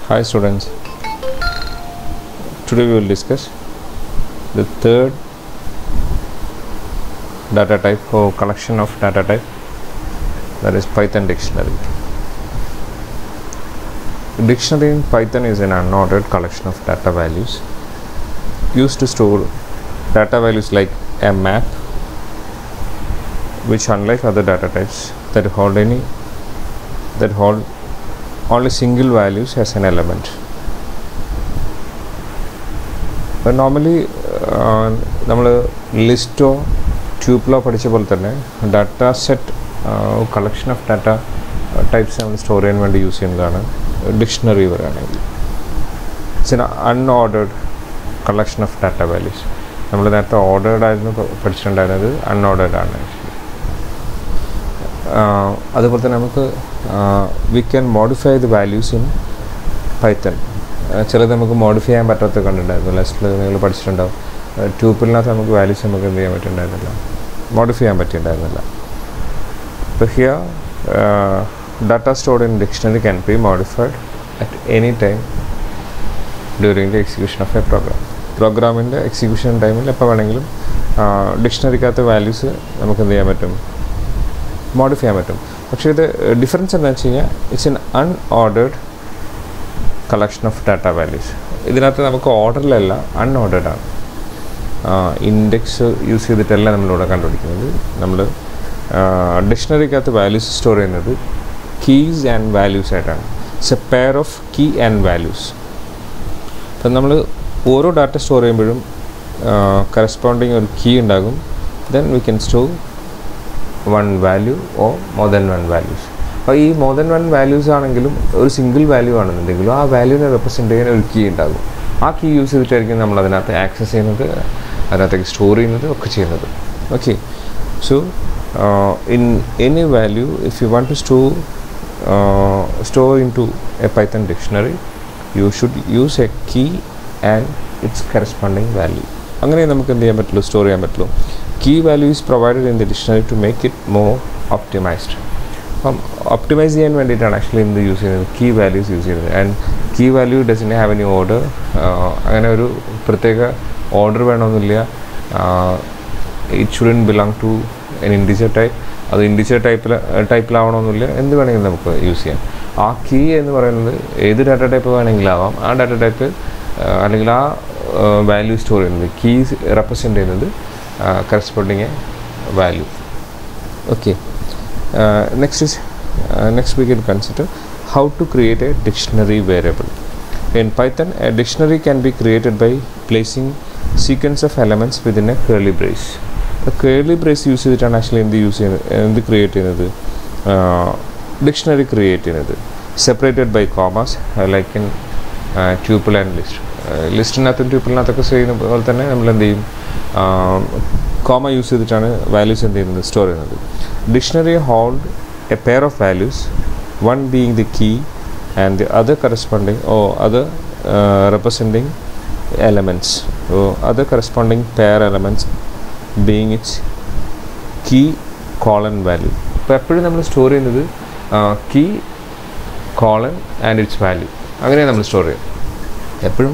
Hi students, today we will discuss the third data type or collection of data type, that is Python dictionary. Dictionary in Python is an unordered collection of data values used to store data values like a map, which unlike other data types that hold only single values as an element. But normally നമ്മൾ ലിസ്റ്റോ ട്യൂപ്പിളോ പഠിച്ച പോലെ തന്നെ data set collection of data types നമ്മൾ store ചെയ്യാൻ വേണ്ടി use ചെയ്യുന്നതാണ് dictionary പറയുകയാണെങ്കിൽ. It's an unordered collection of data values. നമ്മൾ നേരത്തെ ഓർഡേർഡ് ആയിരുന്നു പഠിച്ചിട്ടുണ്ടായിരുന്നത്, അൺഓർഡേർഡ് ആണ് ആക്ച്വലി. അതുപോലെ തന്നെ നമുക്ക് we can modify the values in Python. ചിലത് നമുക്ക് മോഡിഫൈ ചെയ്യാൻ പറ്റാത്ത കണ്ടിട്ടുണ്ടായിരുന്നു. ലാസ്റ്റിൽ നിങ്ങൾ പഠിച്ചിട്ടുണ്ടാവും, ട്യൂപ്പിളിനകത്ത് നമുക്ക് വാല്യൂസ് നമുക്ക് എന്ത് ചെയ്യാൻ പറ്റിയിട്ടുണ്ടായിരുന്നില്ല, മോഡിഫൈ ചെയ്യാൻ പറ്റിയിട്ടുണ്ടായിരുന്നില്ല. അപ്പോൾ here data stored in dictionary can be modified at any time during the execution of a program. പ്രോഗ്രാമിൻ്റെ എക്സിക്യൂഷൻ ടൈമിൽ എപ്പോൾ വേണമെങ്കിലും ഡിക്ഷണറിക്കകത്ത് വാല്യൂസ് നമുക്ക് എന്ത് ചെയ്യാൻ പറ്റും, മോഡിഫൈ ചെയ്യാൻ പറ്റും. പക്ഷേ ഇത് ഡിഫറൻസ് എന്താണെന്ന് വെച്ച് കഴിഞ്ഞാൽ it's an unordered collection of data values. ഇതിനകത്ത് നമുക്ക് ഓർഡറിലല്ല, അൺഓർഡേർഡ് ആണ്. ഇൻഡെക്സ് യൂസ് ചെയ്തിട്ടല്ല നമ്മളിവിടെ കണ്ടുപിടിക്കുന്നത്. നമ്മൾ ഡിക്ഷണറിക്കകത്ത് വാല്യൂസ് സ്റ്റോർ ചെയ്യുന്നത് കീസ് ആൻഡ് വാല്യൂസ് ആയിട്ടാണ്. It's a pair of key and values. അപ്പം നമ്മൾ ഓരോ ഡാറ്റ സ്റ്റോർ ചെയ്യുമ്പോഴും കറസ്പോണ്ടിങ് ഒരു കീ ഉണ്ടാകും. Then we can store one value or more than one values. അപ്പോൾ ഈ മോർ ദാൻ വൺ വാല്യൂസ് ആണെങ്കിലും ഒരു സിംഗിൾ വാല്യൂ ആണെന്നുണ്ടെങ്കിലും ആ വാല്യൂവിനെ റെപ്രസെൻറ്റ് ചെയ്യാൻ ഒരു കീ ഉണ്ടാകും. ആ കീ യൂസ് ചെയ്തിട്ടായിരിക്കും നമ്മൾ അതിനകത്ത് ആക്സസ് ചെയ്യുന്നത്, അതിനകത്തേക്ക് സ്റ്റോർ ചെയ്യുന്നത് ഒക്കെ ചെയ്യുന്നത്. Okay, so in any value, if you want to store into a Python dictionary, you should use a key and its corresponding value. അങ്ങനെ നമുക്ക് എന്ത് ചെയ്യാൻ പറ്റുള്ളൂ, സ്റ്റോർ ചെയ്യാൻ പറ്റുള്ളൂ. Key value is provided in the dictionary to make it more optimised. അപ്പം optimise ചെയ്യാൻ വേണ്ടിയിട്ടാണ് ആക്ച്വലി എന്ത് യൂസ് ചെയ്യുന്നത്, കീ വാല്യൂസ് യൂസ് ചെയ്യുന്നത്. And key value doesn't have any order. അങ്ങനെ ഒരു പ്രത്യേക ഓർഡർ വേണമെന്നില്ല. It shouldn't belong to an integer type. അത് ഇൻഡിജർ ടൈപ്പിലാവണമെന്നില്ല, എന്ത് വേണമെങ്കിലും നമുക്ക് യൂസ് ചെയ്യാം. ആ കീ എന്ന് പറയുന്നത് ഏത് ഡാറ്റ ടൈപ്പ് വേണമെങ്കിലാവാം. ആ ഡാറ്റ ടൈപ്പ് അല്ലെങ്കിൽ ആ വാല്യൂ സ്റ്റോർ ചെയ്യുന്നത്, കീസ് റെപ്രസെൻ്റ് ചെയ്യുന്നത് corresponding A value. Okay, next we can consider how to create a dictionary variable. In Python, a dictionary can be created by placing sequence of elements within a curly brace. Curly brace use ചെയ്തിട്ടാണ് actually എന്ത് create ചെയ്യുന്നത്, dictionary create ചെയ്യുന്നത്. Separated by commas like in tuple and list. ലിസ്റ്റിനകത്തും ട്യൂപ്പിളിനകത്തൊക്കെ ചെയ്യുന്ന പോലെ തന്നെ നമ്മൾ എന്ത് ചെയ്യും, കോമ യൂസ് ചെയ്തിട്ടാണ് വാല്യൂസ് എന്ത് ചെയ്യുന്നത്, സ്റ്റോർ ചെയ്യുന്നത്. Dictionary hold a pair of values, one being the key and the other corresponding or other representing elements, or other corresponding pair elements being its key colon value. അപ്പോൾ എപ്പോഴും നമ്മൾ store ചെയ്യുന്നത് key colon and its value, അങ്ങനെയാണ് നമ്മൾ store ചെയ്യുക. എപ്പോഴും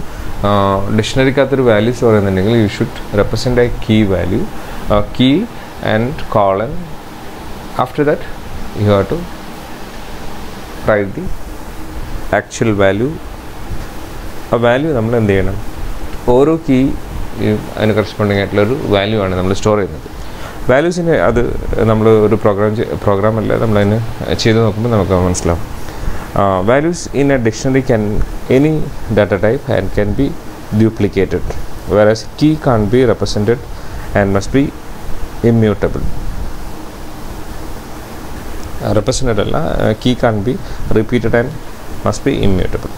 ഡിക്ഷണറിക്കകത്തൊരു value store ചെയ്യുന്നുണ്ടെങ്കിൽ you should represent a key value, key and colon. After that you have to write the actual value. ആ വാല്യൂ നമ്മൾ എന്ത് ചെയ്യണം, ഓരോ കീ അതിന് കറസ്പോണ്ടിങ് ആയിട്ടുള്ളൊരു വാല്യൂ ആണ് നമ്മൾ സ്റ്റോർ ചെയ്യുന്നത്. വാല്യൂസിൻ്റെ അത് നമ്മൾ ഒരു പ്രോഗ്രാമല്ല, നമ്മളതിന് ചെയ്ത് നോക്കുമ്പോൾ നമുക്ക് മനസ്സിലാവും. Values in a dictionary can any data type and can be duplicated, whereas key can't be represented and must be immutable. Represented അല്ല, key can't be repeated and must be immutable.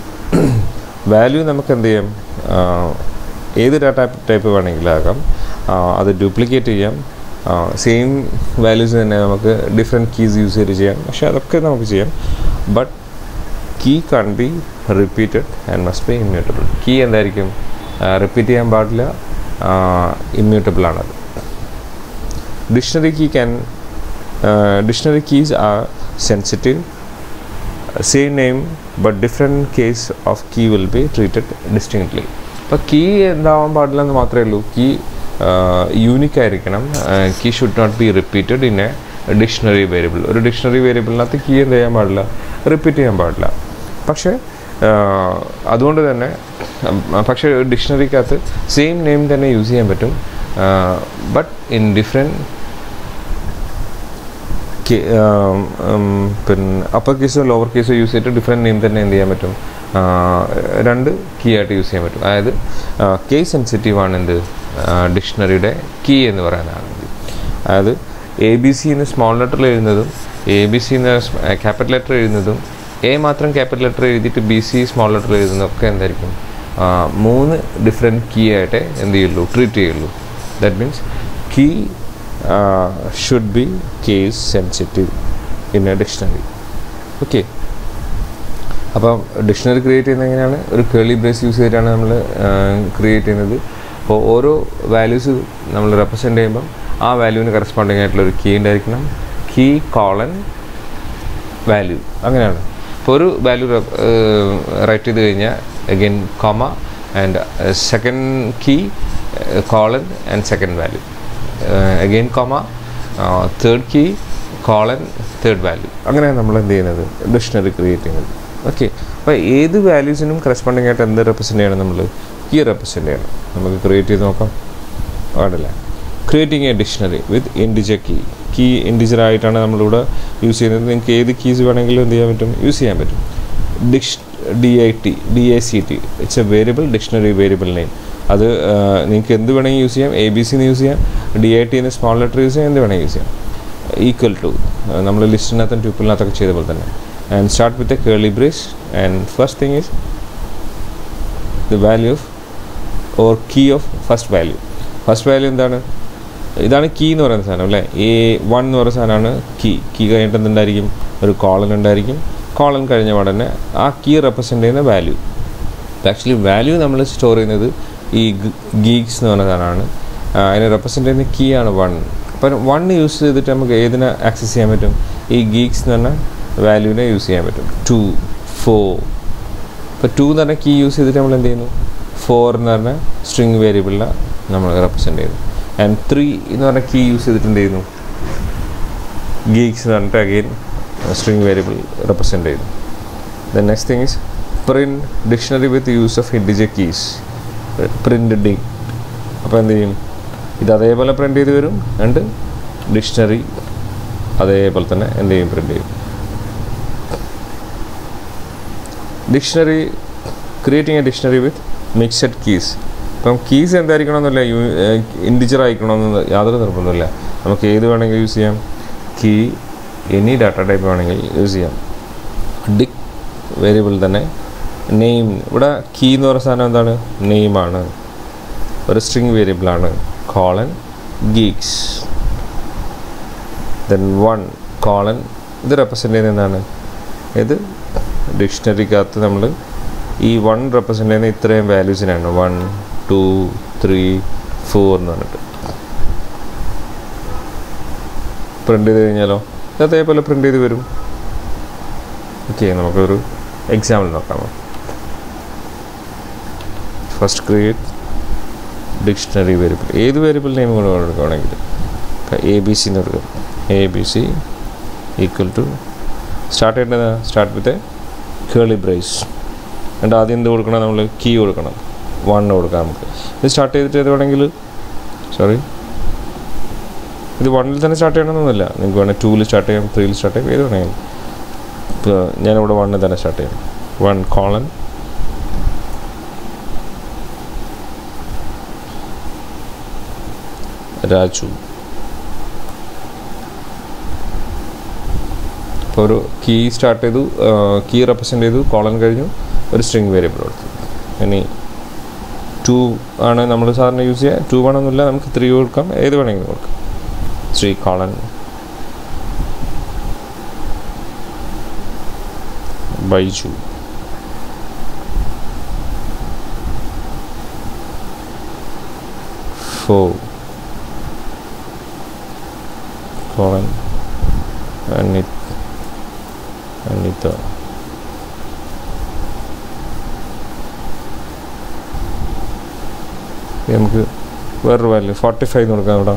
Value നമുക്ക് എന്ത് ചെയ്യാം, ഏത് data type വേണമെങ്കിലാകാം. അത് duplicate ചെയ്യാം. Same values തന്നെ നമുക്ക് different keys use ചെയ്ത് ചെയ്യാം. പക്ഷേ അതൊക്കെ നമുക്ക് ചെയ്യാം. But key can be repeated and must be immutable. Key എന്തായിരിക്കും, റിപ്പീറ്റ് ചെയ്യാൻ പാടില്ല, ഇമ്മ്യൂട്ടബിൾ ആണത്. Dictionary keys are sensitive same name but different case of key will be treated distinctly. അപ്പോൾ കീ എന്താവാൻ പാടില്ല എന്ന് മാത്രമേ ഉള്ളൂ. കീ യൂണിക് ആയിരിക്കണം. Key should not be repeated in a dictionary variable. ഒരു ഡിക്ഷണറി വേരിയബിളിനകത്ത് കീ എന്ത് ചെയ്യാൻ പാടില്ല, റിപ്പീറ്റ് ചെയ്യാൻ പാടില്ല. പക്ഷേ അതുകൊണ്ട് തന്നെ പക്ഷേ ഡിക്ഷണറിക്കകത്ത് സെയിം നെയിം തന്നെ യൂസ് ചെയ്യാൻ പറ്റും. ബട്ട് ഇൻ ഡിഫറെൻറ്റ് പിന്നെ അപ്പർ കേസോ ലോവർ കേസോ യൂസ് ചെയ്തിട്ട് ഡിഫറെൻറ്റ് നെയിം തന്നെ എന്ത് ചെയ്യാൻ പറ്റും, രണ്ട് കീ ആയിട്ട് യൂസ് ചെയ്യാൻ പറ്റും. അതായത് കേസ് സെൻസിറ്റീവ് ആണ് എന്ത് ഡിക്ഷണറിയുടെ കീ എന്ന് പറയുന്നതാണ്. അതായത് എ ബി സി എന്ന് സ്മോൾ ലെറ്ററിൽ എഴുതുന്നതും എ ബി സി എന്ന് ക്യാപിറ്റൽ ലെറ്റർ എഴുതുന്നതും എ മാത്രം ക്യാപിറ്റൽ ലെറ്റർ എഴുതിയിട്ട് ബി സി സ്മോൾ ലെറ്റർ എഴുതുന്നതൊക്കെ എന്തായിരിക്കും, മൂന്ന് ഡിഫറെൻറ്റ് കീ ആയിട്ട് എന്ത് ചെയ്യുള്ളൂ, ട്രീറ്റ് ചെയ്യുള്ളൂ. That means key should be case sensitive in a dictionary. Okay, അപ്പം ഡിക്ഷണറി ക്രിയേറ്റ് ചെയ്യുന്നത് എങ്ങനെയാണ്, ഒരു കേളി ബ്രേസ് യൂസ് ചെയ്തിട്ടാണ് നമ്മൾ ക്രിയേറ്റ് ചെയ്യുന്നത്. അപ്പോൾ ഓരോ വാല്യൂസ് നമ്മൾ റെപ്രസെൻ്റ് ചെയ്യുമ്പം ആ വാല്യൂവിന് കറസ്പോണ്ടിങ് ആയിട്ടുള്ളൊരു കീ ഉണ്ടായിരിക്കണം. കീ കോളൻ വാല്യൂ, അങ്ങനെയാണ്. ഇപ്പോൾ ഒരു വാല്യൂ റൈറ്റ് ചെയ്ത് കഴിഞ്ഞാൽ again comma and second key colon and second value, again comma third key colon third value, അങ്ങനെയാണ് നമ്മൾ എന്ത് ചെയ്യുന്നത്, ഡിക്ഷണറി ക്രിയേറ്റ് ചെയ്യുന്നത്. ഓക്കെ, അപ്പോൾ ഏത് വാല്യൂസിനും കറസ്പോണ്ടിങ് ആയിട്ട് എന്ത് റെപ്രസെൻ്റ് ചെയ്യണം, നമ്മൾ കീ റെപ്രസെൻ്റ് ചെയ്യണം. നമുക്ക് ക്രിയേറ്റ് ചെയ്ത് നോക്കാം. പാടില്ല. Creating a dictionary with integer key. Key integer ആയിട്ടാണ് നമ്മളിവിടെ യൂസ് ചെയ്യുന്നത്. നിങ്ങൾക്ക് ഏത് കീസ് വേണമെങ്കിലും എന്ത് ചെയ്യാൻ പറ്റും, യൂസ് ചെയ്യാൻ പറ്റും. DICT it's A variable dictionary variable name. അത് നിങ്ങൾക്ക് എന്ത് വേണമെങ്കിൽ യൂസ് ചെയ്യാം. ABC എന്ന് യൂസ് ചെയ്യാം, DIT എന്ന് സ്മോൾ ലെറ്റർ യൂസ് ചെയ്യാം, എന്ത് വേണമെങ്കിൽ യൂസ് ചെയ്യാം. ഈക്വൽ ടു നമ്മൾ ലിസ്റ്റിനകത്തും ട്യൂപ്പിളിനകത്തൊക്കെ ചെയ്ത പോലെ തന്നെ. And start with a curly brace. And first thing is the value of or key of first value. First value എന്താണ്, ഇതാണ് കീ എന്ന് പറയുന്ന സാധനം അല്ലേ. A1 എന്ന് പറയുന്ന സാധനമാണ് കീ. കീ കഴിഞ്ഞിട്ട് എന്തുണ്ടായിരിക്കും, ഒരു കോളൻ ഉണ്ടായിരിക്കും. കോളൻ കഴിഞ്ഞ ഉടനെ ആ കീ റെപ്രസെൻ്റ് ചെയ്യുന്ന വാല്യൂ. ആക്ച്വലി വാല്യൂ നമ്മൾ സ്റ്റോർ ചെയ്യുന്നത് ഈ ഗീക്സ് എന്ന് പറഞ്ഞ സാധനമാണ്. അതിനെ റെപ്രസെൻ്റ് ചെയ്യുന്ന കീ ആണ് 1. അപ്പം 1 യൂസ് ചെയ്തിട്ട് നമുക്ക് ഏതിനെ ആക്സസ് ചെയ്യാൻ പറ്റും, ഈ ഗീക്സ് എന്ന് പറഞ്ഞ വാല്യൂവിനെ യൂസ് ചെയ്യാൻ പറ്റും. 2, 4. ഇപ്പോൾ 2 എന്ന് പറഞ്ഞ കീ യൂസ് ചെയ്തിട്ട് നമ്മൾ എന്ത് ചെയ്യുന്നു, 4 എന്ന് പറഞ്ഞ സ്ട്രിങ് വേരിയബിളിനെ നമ്മൾ റെപ്രസെൻ്റ് ചെയ്യുന്നു. ആൻഡ് 3 എന്ന് പറഞ്ഞ കീ യൂസ് ചെയ്തിട്ട് എന്ത് ചെയ്യുന്നു, ഗീക്സ് എന്ന് പറഞ്ഞിട്ട് അഗെയിൻ സ്ട്രിങ് വേരിയബിൾ റെപ്രസെൻ്റ് ചെയ്യുന്നു. The next thing is print dictionary with use of integer keys. Print D. അപ്പോൾ എന്ത് ചെയ്യും, ഇത് അതേപോലെ പ്രിൻറ്റ് ചെയ്ത് വരും. ആൻഡ് ഡിക്ഷണറി അതേപോലെ തന്നെ എന്ത് ചെയ്യും, പ്രിൻറ്റ് ചെയ്യും. Dictionary creating a dictionary with mixed keys. ഇപ്പം കീസ് എന്തായിരിക്കണമെന്നില്ല, ഇൻഡിജർ ആയിരിക്കണമെന്ന് യാതൊരു നിർബന്ധമില്ല. നമുക്ക് ഏത് വേണമെങ്കിൽ യൂസ് ചെയ്യാം. കീ എനി ഡാറ്റ ടൈപ്പ് വേണമെങ്കിൽ യൂസ് ചെയ്യാം. ഡിക് വേരിയബിൾ തന്നെ. നെയിം, ഇവിടെ കീ എന്ന് പറയുന്ന സാധനം എന്താണ്, നെയിമാണ്, ഒരു സ്ട്രിങ് വേരിയബിളാണ്. Colon geeks. ദെൻ 1 കോളൻ, ഇത് റെപ്രസെൻ്റ് ചെയ്യുന്ന എന്താണ്, ഇത് ഡിക്ഷണറിക്കകത്ത് നമ്മൾ ഈ 1 റെപ്രസെൻ്റ് ചെയ്യുന്ന ഇത്രയും വാല്യൂസിനാണ്. 1, 2, 3, 4 എന്ന് പറഞ്ഞിട്ട് പ്രിൻ്റ് ചെയ്ത് കഴിഞ്ഞാലോ അതേപോലെ പ്രിൻ്റ് ചെയ്ത് വരും. ഓക്കെ, നമുക്കൊരു എക്സാമ്പിൾ നോക്കാമോ. First create dictionary variable. ഏത് വേരിയബിൾ നെയിം കൊണ്ട് കൊടുക്കുകയാണെങ്കിൽ ABC എന്ന് കൊടുക്കും. ABC ഈക്വൽ ടു സ്റ്റാർട്ട് ചെയ്യേണ്ടത്, സ്റ്റാർട്ട് വിത്ത് കേളി ബ്രേസ്. എന്നിട്ട് ആദ്യം എന്ത് കൊടുക്കണം, നമ്മൾ കീ കൊടുക്കണം. 1 കൊടുക്കാം നമുക്ക്. ഇത് സ്റ്റാർട്ട് ചെയ്തിട്ട് ഏത് വേണമെങ്കിൽ, ഇത് 1-ൽ തന്നെ സ്റ്റാർട്ട് ചെയ്യണമെന്നൊന്നുമില്ല. നിങ്ങൾക്ക് വേണമെങ്കിൽ 2-ൽ സ്റ്റാർട്ട് ചെയ്യാം, 3-ൽ സ്റ്റാർട്ട് ചെയ്യാം, ഏത് വേണമെങ്കിലും. ഇപ്പോൾ ഞാനിവിടെ 1 തന്നെ സ്റ്റാർട്ട് ചെയ്യാം. 1 കോളൻ രാജു. അപ്പോൾ ഒരു കീ സ്റ്റാർട്ട് ചെയ്തു, കീ റെപ്രസെൻ്റ് ചെയ്തു, കോളൻ കഴിഞ്ഞു, ഒരു സ്ട്രിങ് വേരിയബിൾ കൊടുത്തു. ഇനി 2 ആണ് നമ്മൾ സാധാരണ യൂസ് ചെയ്യുക. 2 വേണമെന്നില്ല, നമുക്ക് 3 കൊടുക്കാം, ഏത് വേണമെങ്കിലും കൊടുക്കാം. 3 കോളൻ ബൈജു. 4 colon Anita. നമുക്ക് വേറൊരു വാല്യൂ 45 എന്ന് കൊടുക്കാം. ഇവിടെ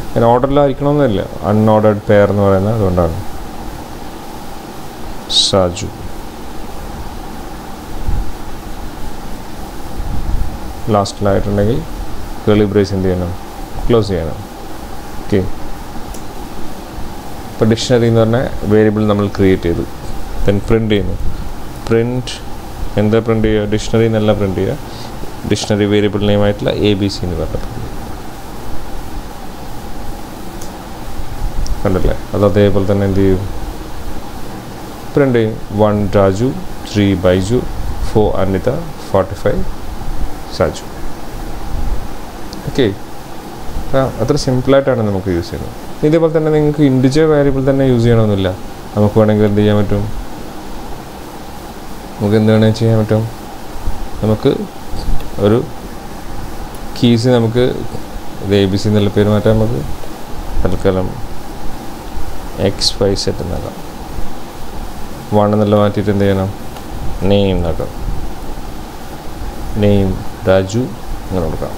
അങ്ങനെ ഓർഡറിലായിരിക്കണമെന്നില്ല, അൺഓർഡേർഡ് പെയർ എന്ന് പറയുന്നത് അതുകൊണ്ടാണ്. സാജു ലാസ്റ്റിലായിട്ടുണ്ടെങ്കിൽ കേളി ബ്രേസ് എന്ത് ചെയ്യണം, ക്ലോസ് ചെയ്യണം. ഓക്കെ, ഇപ്പോൾ ഡിക്ഷണറി എന്ന് പറഞ്ഞാൽ വേരിയബിൾ നമ്മൾ ക്രിയേറ്റ് ചെയ്തു, ദെൻ പ്രിൻ്റ് ചെയ്യുന്നു. പ്രിൻറ്റ് എന്താ പ്രിൻ്റ് ചെയ്യുക, ഡിക്ഷണറി എന്നല്ല പ്രിൻ്റ് ചെയ്യുക, ഡിക്ഷണറി വേരിയബിൾ നെയിം ആയിട്ടുള്ള ABC എന്ന് പറഞ്ഞിട്ട് കണ്ടല്ലേ. അത് അതേപോലെ തന്നെ എന്ത് ചെയ്യും, പ്രിൻ്റ് ചെയ്യും. 1 രാജു, 3 ബൈജു, 4 അനിത, 45 സാജു. ഓക്കെ, അത്ര സിമ്പിളായിട്ടാണ് നമുക്ക് യൂസ് ചെയ്യുന്നത്. ഇതേപോലെ തന്നെ നിങ്ങൾക്ക് ഇൻഡിജർ വേരിയബിൾ തന്നെ യൂസ് ചെയ്യണമെന്നില്ല. നമുക്ക് വേണമെങ്കിൽ എന്ത് ചെയ്യാൻ പറ്റും, നമുക്ക് എന്ത് വേണമെങ്കിൽ ചെയ്യാൻ പറ്റും, നമുക്ക് ഒരു കീസ് നമുക്ക് ഇത് ABC എന്നുള്ള പേര് മാറ്റാൻ നമുക്ക് തൽക്കാലം XYZ എന്നാക്കാം. 1 എന്നുള്ള മാറ്റിയിട്ട് എന്ത് ചെയ്യണം, നെയിം എന്നാക്കാം. നെയിം രാജു അങ്ങനെ കൊടുക്കാം.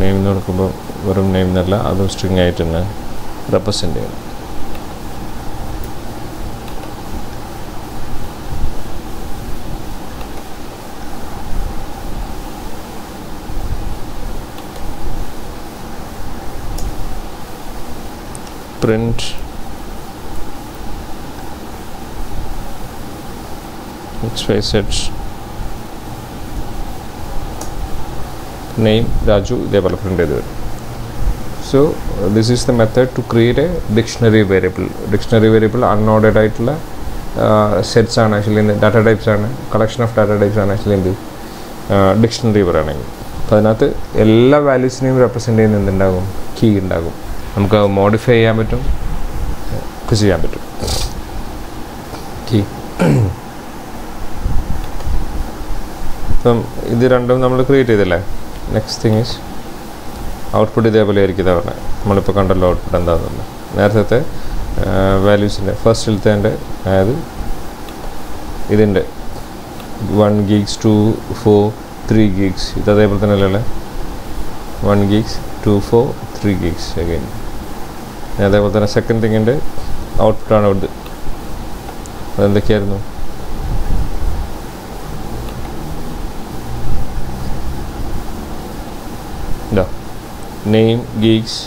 നെയിം എന്ന് കൊടുക്കുമ്പോൾ വെറും നെയിം എന്നല്ല, അതും സ്ട്രിങ് ആയിട്ട് തന്നെ റെപ്രസെൻ്റ് ചെയ്യണം. പ്രിൻറ്റ് XYZ നെയിം രാജു ഇതേപോലെ പ്രിൻ്റ് ചെയ്ത് വരും. So this is the method to create a dictionary variable. Dictionary variable unordered ആയിട്ടുള്ള സെറ്റ്സ് ആണ് ആക്ച്വലി, ഡാറ്റ ടൈപ്സ് ആണ്, കളക്ഷൻ ഓഫ് ഡാറ്റ ടൈപ്സ് ആണ് ആക്ച്വലി എന്ത് ഡിക്ഷണറി പറയുകയാണെങ്കിൽ. അപ്പോൾ അതിനകത്ത് എല്ലാ വാല്യൂസിനെയും റെപ്രസെൻ്റ് ചെയ്യുന്ന എന്തുണ്ടാകും, കീ ഉണ്ടാകും. നമുക്ക് മോഡിഫൈ ചെയ്യാൻ പറ്റും, ഒക്കെ ചെയ്യാൻ പറ്റും. കീ ഇപ്പം ഇത് രണ്ടും നമ്മൾ ക്രിയേറ്റ് ചെയ്തില്ലേ. നെക്സ്റ്റ് തിങ് ഈസ് ഔട്ട്പുട്ട് ഇതേപോലെ ആയിരിക്കും. ഇതാ പറഞ്ഞത് നമ്മളിപ്പോൾ കണ്ടല്ലോ ഔട്ട്പുട്ട് എന്താണെന്നുള്ളത്. നേരത്തെ വാല്യൂസിൻ്റെ ഫസ്റ്റിലത്തെ അതായത് ഇതിൻ്റെ 1 gigs 2 4 3 gigs ഇത് അതേപോലെ തന്നെ അല്ലേ, 1 gigs 2 4 3 gigs അഗൈൻ. അതേപോലെ തന്നെ സെക്കൻഡ് തിങ്ങിൻ്റെ ഔട്ട്പുട്ടാണ് ഇത്. അതെന്തൊക്കെയായിരുന്നു, ഇതാ നെയിം ഗീഗ്സ്,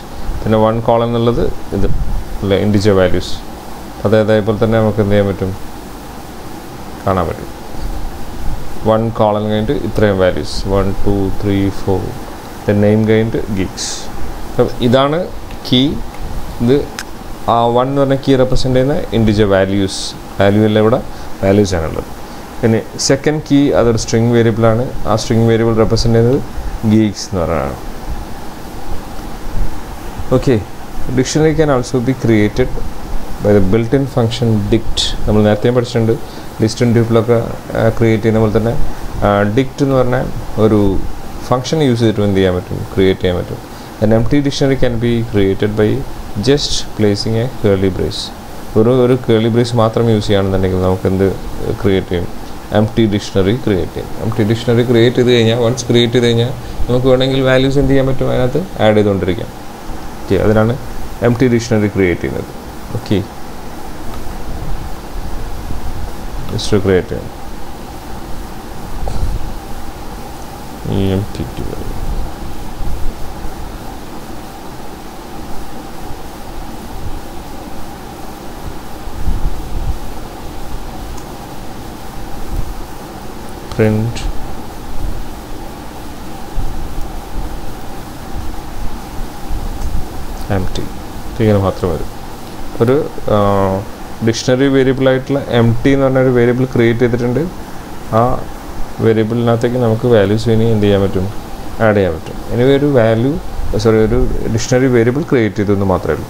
പിന്നെ 1 കോളം എന്നുള്ളത് ഇത് അല്ലേ ഇൻഡിജർ വാല്യൂസ്. അതേപോലെ തന്നെ നമുക്ക് എന്ത് ചെയ്യാൻ പറ്റും, കാണാൻ പറ്റും. 1 കോളം കഴിഞ്ഞിട്ട് ഇത്രയും വാല്യൂസ് 1 2 3 4, ദെൻ നെയിം കഴിഞ്ഞിട്ട് ഗീഗ്സ്. അപ്പം ഇതാണ് കീ. ഇത് ആ 1 എന്ന് പറഞ്ഞ കീ റെപ്രസെൻ്റ് ചെയ്യുന്ന ഇൻഡിജർ വാല്യൂസ്. വാല്യൂ അല്ല, ഇവിടെ വാല്യൂസ് ആണുള്ളത്. പിന്നെ സെക്കൻഡ് കീ അതൊരു സ്ട്രിങ് വേരിയബിളാണ്. ആ സ്ട്രിങ് വേരിയബിൾ റെപ്രസെൻ്റ് ചെയ്യുന്നത് ഗീഗ്സ് എന്ന് പറയുന്നതാണ്. Okay, dictionary can also be created by the built in function dict. നമ്മൾ നേരത്തെ പഠിച്ചിട്ടുണ്ട്, ലിസ്റ്റ് ആൻഡ് ട്യൂപ്പിളൊക്കെ ക്രിയേറ്റ് ചെയ്യുന്ന പോലെ തന്നെ ഡിക്റ്റ് എന്ന് പറഞ്ഞാൽ ഒരു ഫംഗ്ഷൻ യൂസ് ചെയ്തിട്ട് എന്ത് ചെയ്യാൻ പറ്റും, ക്രിയേറ്റ് ചെയ്യാൻ പറ്റും. An empty dictionary can be created by just placing a curly brace. ഒരു കേളി ബ്രേസ് മാത്രം യൂസ് ചെയ്യുകയാണെന്നുണ്ടെങ്കിൽ നമുക്ക് എന്ത് ക്രിയേറ്റ് ചെയ്യും, എംപ്റ്റി ഡിക്ഷണറി ക്രിയേറ്റ് ചെയ്യും. എംപ്റ്റി ഡിക്ഷണറി ക്രിയേറ്റ് ചെയ്ത് കഴിഞ്ഞാൽ, വൺസ് ക്രിയേറ്റ് ചെയ്ത് കഴിഞ്ഞാൽ നമുക്ക് വേണമെങ്കിൽ വാല്യൂസ് എന്ത് ചെയ്യാൻ പറ്റും, അതിനകത്ത് ആഡ് ചെയ്തുകൊണ്ടിരിക്കാം. ഓക്കെ, അതിനാണ് എംപ്റ്റി ഡിക്ഷണറി ക്രിയേറ്റ് ചെയ്യുന്നത്. ഓക്കെ, ജസ്റ്റ് ക്രിയേറ്റ് ചെയ്യാം empty print empty ഇങ്ങനെ മാത്രം വരും. ഒരു ഡിക്ഷണറി വേരിയബിൾ ആയിട്ടുള്ള empty എന്ന് പറഞ്ഞൊരു വേരിയബിൾ ക്രിയേറ്റ് ചെയ്തിട്ടുണ്ട്. ആ വേരിയബിളിനകത്തേക്ക് നമുക്ക് വാല്യൂസ് ഇനി എന്ത് ചെയ്യാൻ പറ്റും, ആഡ് ചെയ്യാൻ പറ്റും. എനിവേ ഒരു ഒരു ഡിക്ഷണറി വേരിയബിൾ ക്രിയേറ്റ് ചെയ്തെന്ന് മാത്രമേ ഉള്ളൂ.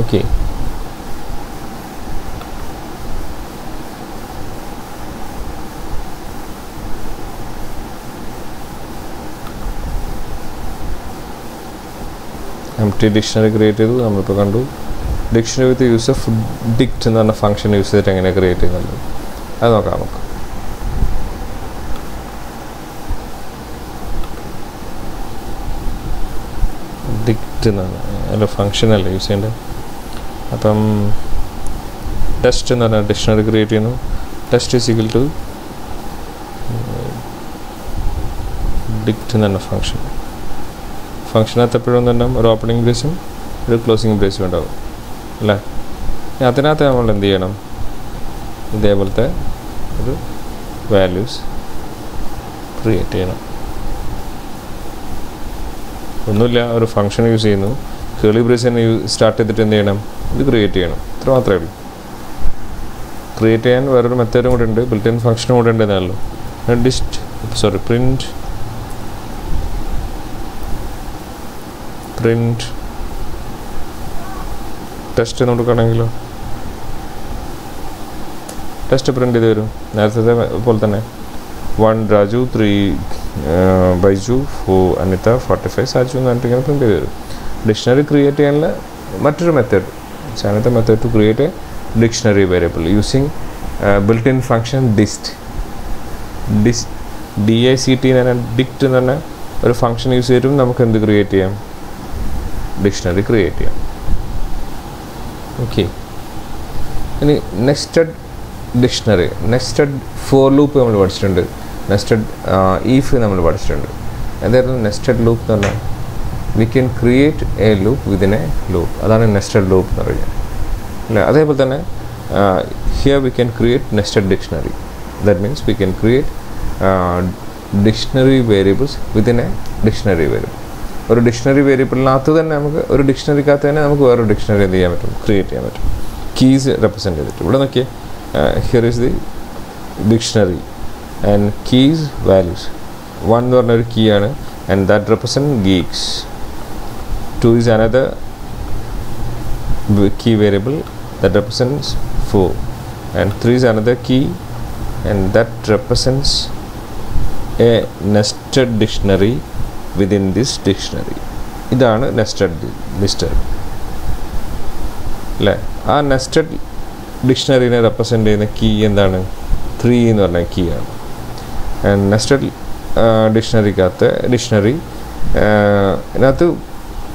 ഓക്കെ, empty dictionary create ചെയ്തു. നമ്മളിപ്പോൾ കണ്ടു dictionary with use of dict എന്ന് പറഞ്ഞ ഫംഗ്ഷൻ യൂസ് ചെയ്തിട്ട് എങ്ങനെ ക്രിയേറ്റ് ചെയ്യുന്നുണ്ട് അത് നോക്കാം നമുക്ക്. ഡിക്റ്റ് എന്നാണ് അതിൻ്റെ ഫംഗ്ഷൻ അല്ലേ യൂസ് ചെയ്യേണ്ടത്. അപ്പം ടെസ്റ്റ് എന്ന് പറഞ്ഞാൽ ഡിക്ഷണറി ക്രിയേറ്റ് ചെയ്യുന്നു. Test is equal to dict എന്ന് പറഞ്ഞ ഫംഗ്ഷനകത്ത് എപ്പോഴും ഉണ്ടാവും ഒരു ഓപ്പണിംഗ് ബ്രേസും ഒരു ക്ലോസിംഗ് ബ്രേസും ഉണ്ടാവും അല്ലേ. അതിനകത്ത് നമ്മൾ എന്ത് ചെയ്യണം, ഇതേപോലത്തെ ഒരു വാല്യൂസ് ക്രിയേറ്റ് ചെയ്യണം. ഒന്നുമില്ല, ഒരു ഫംഗ്ഷൻ യൂസ് ചെയ്യുന്നു, കേളി ബ്രേസ് തന്നെ സ്റ്റാർട്ട് ചെയ്തിട്ട് എന്ത് ചെയ്യണം, ഇത് ക്രിയേറ്റ് ചെയ്യണം. ഇത്ര മാത്രമേ ഉള്ളൂ. ക്രിയേറ്റ് ചെയ്യാൻ വേറൊരു മെത്തേഡും കൂടെ ഉണ്ട്, ബിൽറ്റ് ഇൻ ഫംഗ്ഷനും കൂടെ ഉണ്ട് എന്നാണല്ലോ. പ്രിൻറ്റ് ടെസ്റ്റ് എന്ന് കൊടുക്കുകയാണെങ്കിലോ ടെസ്റ്റ് പ്രിൻ്റ് ചെയ്ത് വരും നേരത്തെ പോലെ തന്നെ. 1 രാജു, 3 ബൈജു, 4 അനിത, 45 സാജു എന്ന് പറഞ്ഞിട്ട് ഇങ്ങനെ പ്രിൻ്റ് ചെയ്ത് വരും. ഡിക്ഷണറി ക്രിയേറ്റ് ചെയ്യാനുള്ള മറ്റൊരു മെത്തേഡ്, ചാനത്തെ method to create a dictionary variable using built in function dict DICT എന്ന് പറഞ്ഞാൽ ഡിക്റ്റ് എന്ന് പറഞ്ഞാൽ ഒരു ഫംഗ്ഷൻ യൂസ് ചെയ്തിട്ടും നമുക്ക് എന്ത് ക്രിയേറ്റ് ചെയ്യാം, ഡിക്ഷണറി ക്രിയേറ്റ് ചെയ്യാം. ഓക്കെ, ഇനി nested dictionary, nested for loop നമ്മൾ പഠിച്ചിട്ടുണ്ട്, നെസ്റ്റഡ് ഈഫ് നമ്മൾ പഠിച്ചിട്ടുണ്ട്. എന്തായിരുന്നു നെസ്റ്റഡ് ലൂപ്പ് എന്ന് പറഞ്ഞാൽ we can create A loop within A loop, അതാണ് നെസ്റ്റഡ് ലൂപ്പ് എന്ന് പറയുന്നത് അല്ലേ. അതേപോലെ തന്നെ here we can create nested dictionary. That means we can create dictionary variables within A dictionary variable. ഒരു ഡിക്ഷണറി വേരിയബിളിനകത്ത് തന്നെ നമുക്ക് ഒരു ഡിക്ഷണറിക്കകത്ത് തന്നെ നമുക്ക് വേറൊരു ഡിക്ഷണറി എന്ത് ചെയ്യാൻ പറ്റും, ക്രിയേറ്റ് ചെയ്യാൻ പറ്റും. കീസ് റെപ്രസെൻറ്റ് ചെയ്തിട്ട് ഇവിടെ നോക്കിയേ, here is the dictionary and keys values. 1 എന്ന് പറഞ്ഞൊരു കീ ആണ് and that represent geeks. 2 is another key variable that represents 4 and 3 is another key and that represents a nested dictionary within this dictionary. ഇതാണ് nested അല്ലേ. ആ nested ഡിക്ഷണറിനെ represent ചെയ്യുന്ന key എന്താണ്, 3 എന്ന് പറഞ്ഞ കീ ആണ്. ആൻഡ് നെസ്റ്റഡ് ഡിക്ഷണറിക്കകത്ത് ഇതിനകത്ത്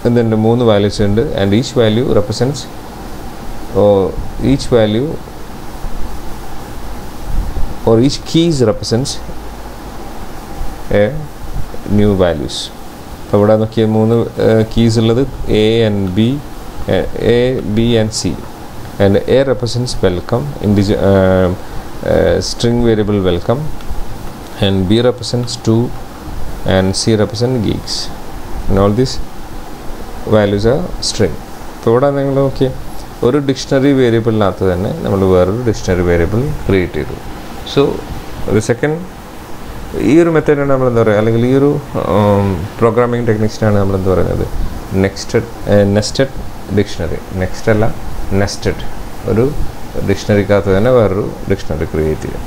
എന്തുണ്ട്, 3 വാല്യൂസ് ഉണ്ട് and each value represents each keys represents a new values. അപ്പോൾ ഇവിടെ നോക്കിയാൽ 3 keys ഉള്ളത് A B and C and A represents welcome, string variable welcome, and B represents 2 and C represents geeks and all these values are string. അപ്പോൾ ഇവിടെ നിങ്ങൾ നോക്കിയാൽ ഒരു dictionary വേരിയബിളിനകത്ത് തന്നെ നമ്മൾ വേറൊരു ഡിക്ഷണറി വേരിയബിൾ ക്രിയേറ്റ് ചെയ്തു. സോ ഒരു സെക്കൻഡ് ഈ ഒരു മെത്തേഡാണ് നമ്മൾ എന്താ പറയുക, അല്ലെങ്കിൽ ഈ ഒരു പ്രോഗ്രാമിംഗ് ടെക്നിക്സിനാണ് നമ്മൾ എന്താ പറയുന്നത്, നെസ്റ്റഡ് ഡിക്ഷണറി. നെക്സ്റ്റ് അല്ല, നെസ്റ്റഡ്. ഒരു ഡിക്ഷണറിക്കകത്ത് തന്നെ വേറൊരു ഡിക്ഷണറി ക്രിയേറ്റ് ചെയ്യാം.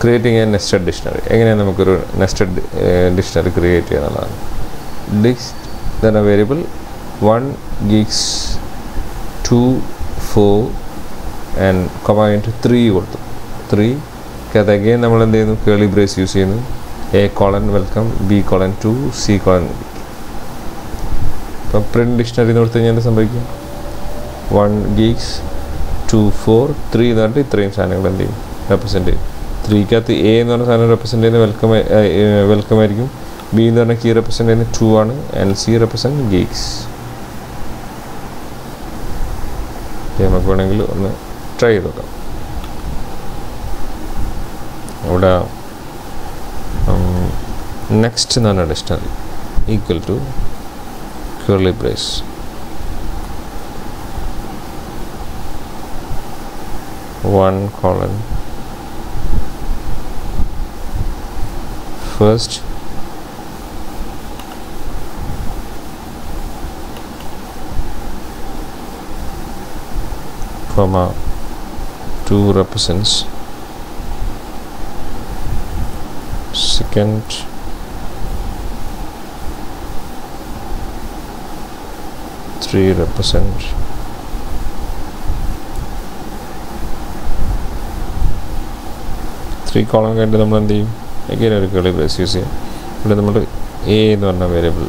Creating A nested dictionary. എങ്ങനെയാണ് നമുക്കൊരു നെസ്റ്റഡ് ഡിക്ഷണറി ക്രിയേറ്റ് ചെയ്യുക എന്നുള്ളതാണ്. then a variable 1 geeks 2 4 and comma into 3 കൊടുത്തു. 3 അത് അഗെയിൻ നമ്മൾ എന്ത് ചെയ്യുന്നു, കേളി ബ്രേസ് യൂസ് ചെയ്യുന്നു. A colon welcome, B colon 2, C colon. ഇപ്പം പ്രിൻറ്റ് ഡിക്ഷണറി എന്ന് കൊടുത്തു കഴിഞ്ഞാൽ എന്താ സംഭവിക്കും, 1 geeks 2 4 3 എന്ന് പറഞ്ഞിട്ട് ഇത്രയും സാധനങ്ങൾ എന്ത് ചെയ്യും, റെപ്രസെൻറ്റ് ചെയ്യും. 3ക്കകത്ത് A എന്ന് പറഞ്ഞ സാധനം റെപ്രസെൻറ്റ് ചെയ്യുന്നത് വെൽക്കം ആയിരിക്കും. B എന്ന് പറഞ്ഞ കീ റെപ്രസെൻറ്റ് ചെയ്യുന്നത് 2 ആണ് ആൻഡ് C റെപ്രസെൻറ്റ് ഗീക്സ്. നമുക്ക് വേണമെങ്കിൽ ഒന്ന് ട്രൈ ചെയ്ത് നോക്കാം. അവിടെ നെക്സ്റ്റ് എന്ന് പറഞ്ഞ dictionary equal to curly brace. One colon first comma 2 represents second, three represent three column കഴിഞ്ഞിട്ട് നമ്മൾ എന്ത് ചെയ്യും? again ഒരു curly brace യൂസ് ചെയ്യും. ഇവിടെ നമ്മൾ a എന്ന് പറഞ്ഞ വേരിയബിൾ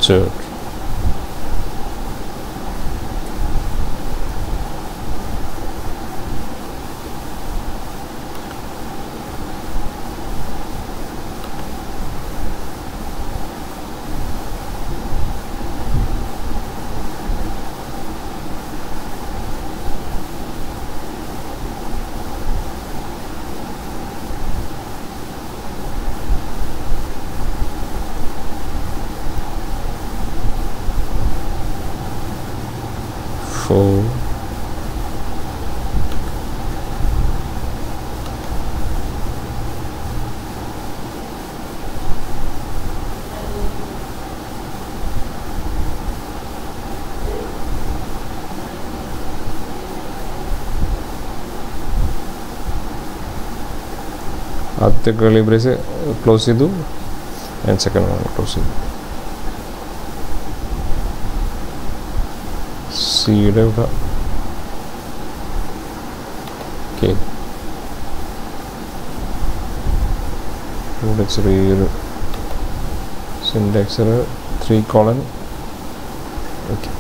third, four, ആദ്യത്തെ curly brace ക്ലോസ് ചെയ്തു ആൻഡ് സെക്കൻഡ് വൺ ക്ലോസ് ചെയ്തു. സിയുടെ ഇവിടെ ഓക്കെ ഇവിടെ ചെറിയൊരു syntax 3 colon okay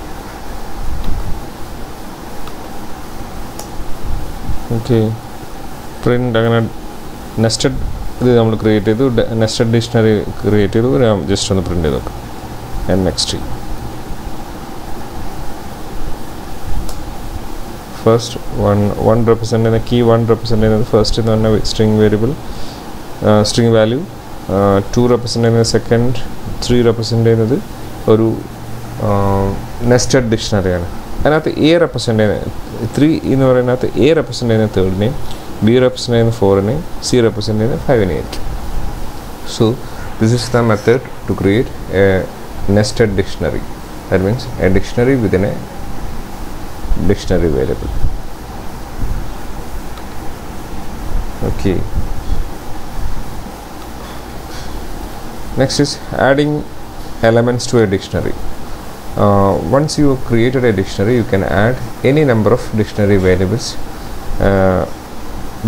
okay print അങ്ങനെ നെസ്റ്റഡ് ഇത് നമ്മൾ ക്രിയേറ്റ് ചെയ്തു. നെസ്റ്റഡ് ഡിക്ഷണറി ക്രിയേറ്റ് ചെയ്തു. ഞാൻ ജസ്റ്റ് ഒന്ന് പ്രിൻ്റ് ചെയ്ത് നോക്കാം. And next first one represent ചെയ്യുന്ന കീ 1 റെപ്രസെൻ്റ് ചെയ്യുന്നത് ഫസ്റ്റ് എന്ന് പറഞ്ഞ string variable string value, 2 represent ചെയ്യുന്നത് സെക്കൻഡ്, 3 റെപ്രസെൻ്റ് ചെയ്യുന്നത് ഒരു നെസ്റ്റഡ് ഡിക്ഷണറിയാണ്. അതിനകത്ത് എ റെപ്രസെൻ്റ് ചെയ്യുന്നത് 3 എന്ന് പറയുന്നതിനകത്ത് എ റെപ്രസെൻ്റ് ചെയ്യുന്ന തേർഡിനെയും, ബി റെപ്രസെൻ്റ് ചെയ്യുന്ന 4നെയും, സി റെപ്രസെൻ്റ് ചെയ്യുന്ന 5നെയും ആയിരിക്കും. So this is the method to create a nested dictionary. That means a dictionary within a dictionary variable. Okay, next is adding elements to a dictionary. Once you created a dictionary, you can add any number of dictionary variables.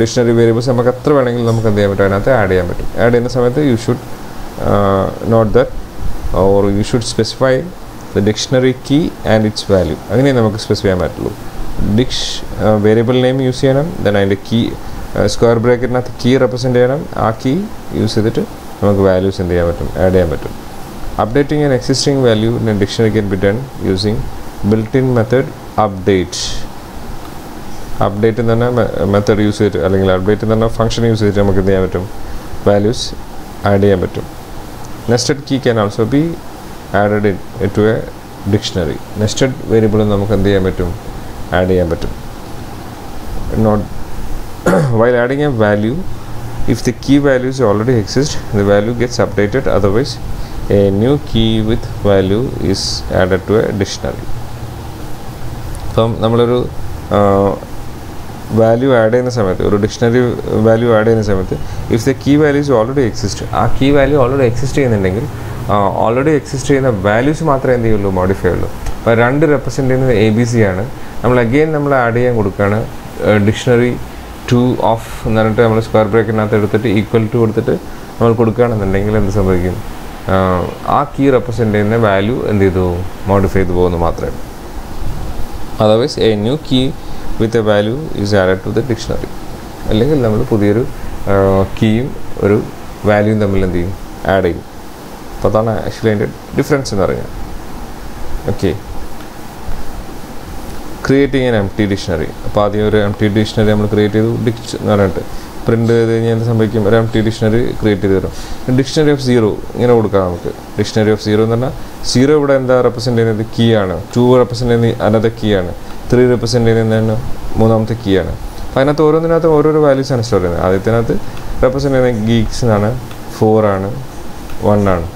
Dictionary variables നമുക്ക് എത്ര വേണമെങ്കിലും നമുക്ക് എന്ത് ചെയ്യാൻ പറ്റും, അതിനകത്ത് add ചെയ്യാൻ പറ്റും. ആഡ് ചെയ്യുന്ന സമയത്ത് you should note that or you should specify the dictionary key and its value. അങ്ങനെ നമുക്ക് സ്പെസിഫൈ ചെയ്യാൻ പറ്റുള്ളൂ. വേരിയബിൾ നെയിം യൂസ് ചെയ്യണം, ദെൻ അതിൻ്റെ കീ സ്ക്വയർ ബ്രാക്കറ്റിനകത്ത് കീ റെപ്രസെൻ്റ് ചെയ്യണം. ആ കീ യൂസ് ചെയ്തിട്ട് നമുക്ക് വാല്യൂസ് എന്ത് ചെയ്യാൻ പറ്റും, ആഡ് ചെയ്യാൻ പറ്റും. Updating an existing value in a dictionary can be done using built in method update. Update എന്ന് പറഞ്ഞാൽ മെത്തേഡ് യൂസ് ചെയ്തിട്ട് അല്ലെങ്കിൽ അപ്ഡേറ്റ് എന്ന് പറഞ്ഞാൽ ഫംഗ്ഷൻ യൂസ് ചെയ്തിട്ട് നമുക്ക് എന്ത് ചെയ്യാൻ പറ്റും, വാല്യൂസ് ആഡ് ചെയ്യാൻ പറ്റും. Nested key can also be added into a dictionary. Nested variable നമുക്ക് എന്ത് ചെയ്യാൻ പറ്റും, ആഡ് ചെയ്യാൻ പറ്റും. Not while adding a value, if the key values already exist, the value gets updated. Otherwise, a new key with value is added to a dictionary. അപ്പം നമ്മളൊരു value add ചെയ്യുന്ന സമയത്ത്, ഒരു ഡിക്ഷണറി വാല്യൂ ആഡ് ചെയ്യുന്ന സമയത്ത്, if the key values already exist, ആ key value already exist ചെയ്യുന്നുണ്ടെങ്കിൽ already exist ചെയ്യുന്ന വാല്യൂസ് മാത്രമേ എന്ത് ചെയ്യുള്ളൂ, മോഡിഫൈ ഉള്ളൂ. അപ്പോൾ 2 റെപ്രസെൻ്റ് ചെയ്യുന്നത് ABC ആണ്. നമ്മൾ അഗെയിൻ നമ്മൾ ആഡ് ചെയ്യാൻ കൊടുക്കുകയാണ് ഡിക്ഷണറി 2 ഓഫ് എന്ന് പറഞ്ഞിട്ട് നമ്മൾ സ്ക്വയർ ബ്രാക്കറ്റിനകത്ത് എടുത്തിട്ട് ഈക്വൽ ടു കൊടുത്തിട്ട് നമ്മൾ കൊടുക്കുകയാണെന്നുണ്ടെങ്കിൽ എന്ത് സംഭവിക്കും, ആ കീ റെപ്രസെൻ്റ് ചെയ്യുന്ന വാല്യൂ എന്ത് ചെയ്തു, മോഡിഫൈ ചെയ്ത് പോകുന്നു മാത്രമേ. Otherwise a new key with a value is added to the dictionary. അല്ലെങ്കിൽ നമ്മൾ പുതിയൊരു കീയും ഒരു വാല്യൂയും തമ്മിൽ എന്ത് ചെയ്യും, ആഡ് ചെയ്യും. അപ്പോൾ അതാണ് ആക്ച്വലി അതിൻ്റെ ഡിഫറൻസ് എന്ന് പറഞ്ഞാൽ. Okay, creating an empty dictionary. അപ്പോൾ ആദ്യം ഒരു എംപ്റ്റി ഡിക്ഷണറി നമ്മൾ ക്രിയേറ്റ് ചെയ്തു, ഡിക്സ് എന്ന് പറഞ്ഞിട്ട് പ്രിൻ്റ് ചെയ്ത് കഴിഞ്ഞാൽ എന്ത് സംഭവിക്കും, ഒരു എംപ്റ്റി ഡിക്ഷണറി ക്രിയേറ്റ് ചെയ്ത് തരും. ഡിക്ഷണറി ഓഫ് 0 ഇങ്ങനെ കൊടുക്കാം നമുക്ക്. ഡിക്ഷണറി ഓഫ് 0 എന്ന് പറഞ്ഞാൽ 0 ഇവിടെ എന്താ റെപ്രസെൻ്റ് ചെയ്യുന്നത്, കീ ആണ്. 2 റെപ്രസെൻ്റ് ചെയ്യുന്നത് അനദർ കീ ആണ്. 3 റെപ്രസെൻ്റ് ചെയ്യുന്നത് മൂന്നാമത്തെ കീ ആണ്. അപ്പോൾ അതിനകത്ത് ഓരോന്നിനകത്ത് ഓരോരോ വാല്യൂസാണ് സ്റ്റോർ ചെയ്യുന്നത്. ആദ്യത്തിനകത്ത് റെപ്രസെൻ്റ് ചെയ്യുന്നത് ഗീക്സ് എന്നാണ്, 4 ആണ്, 1 ആണ്.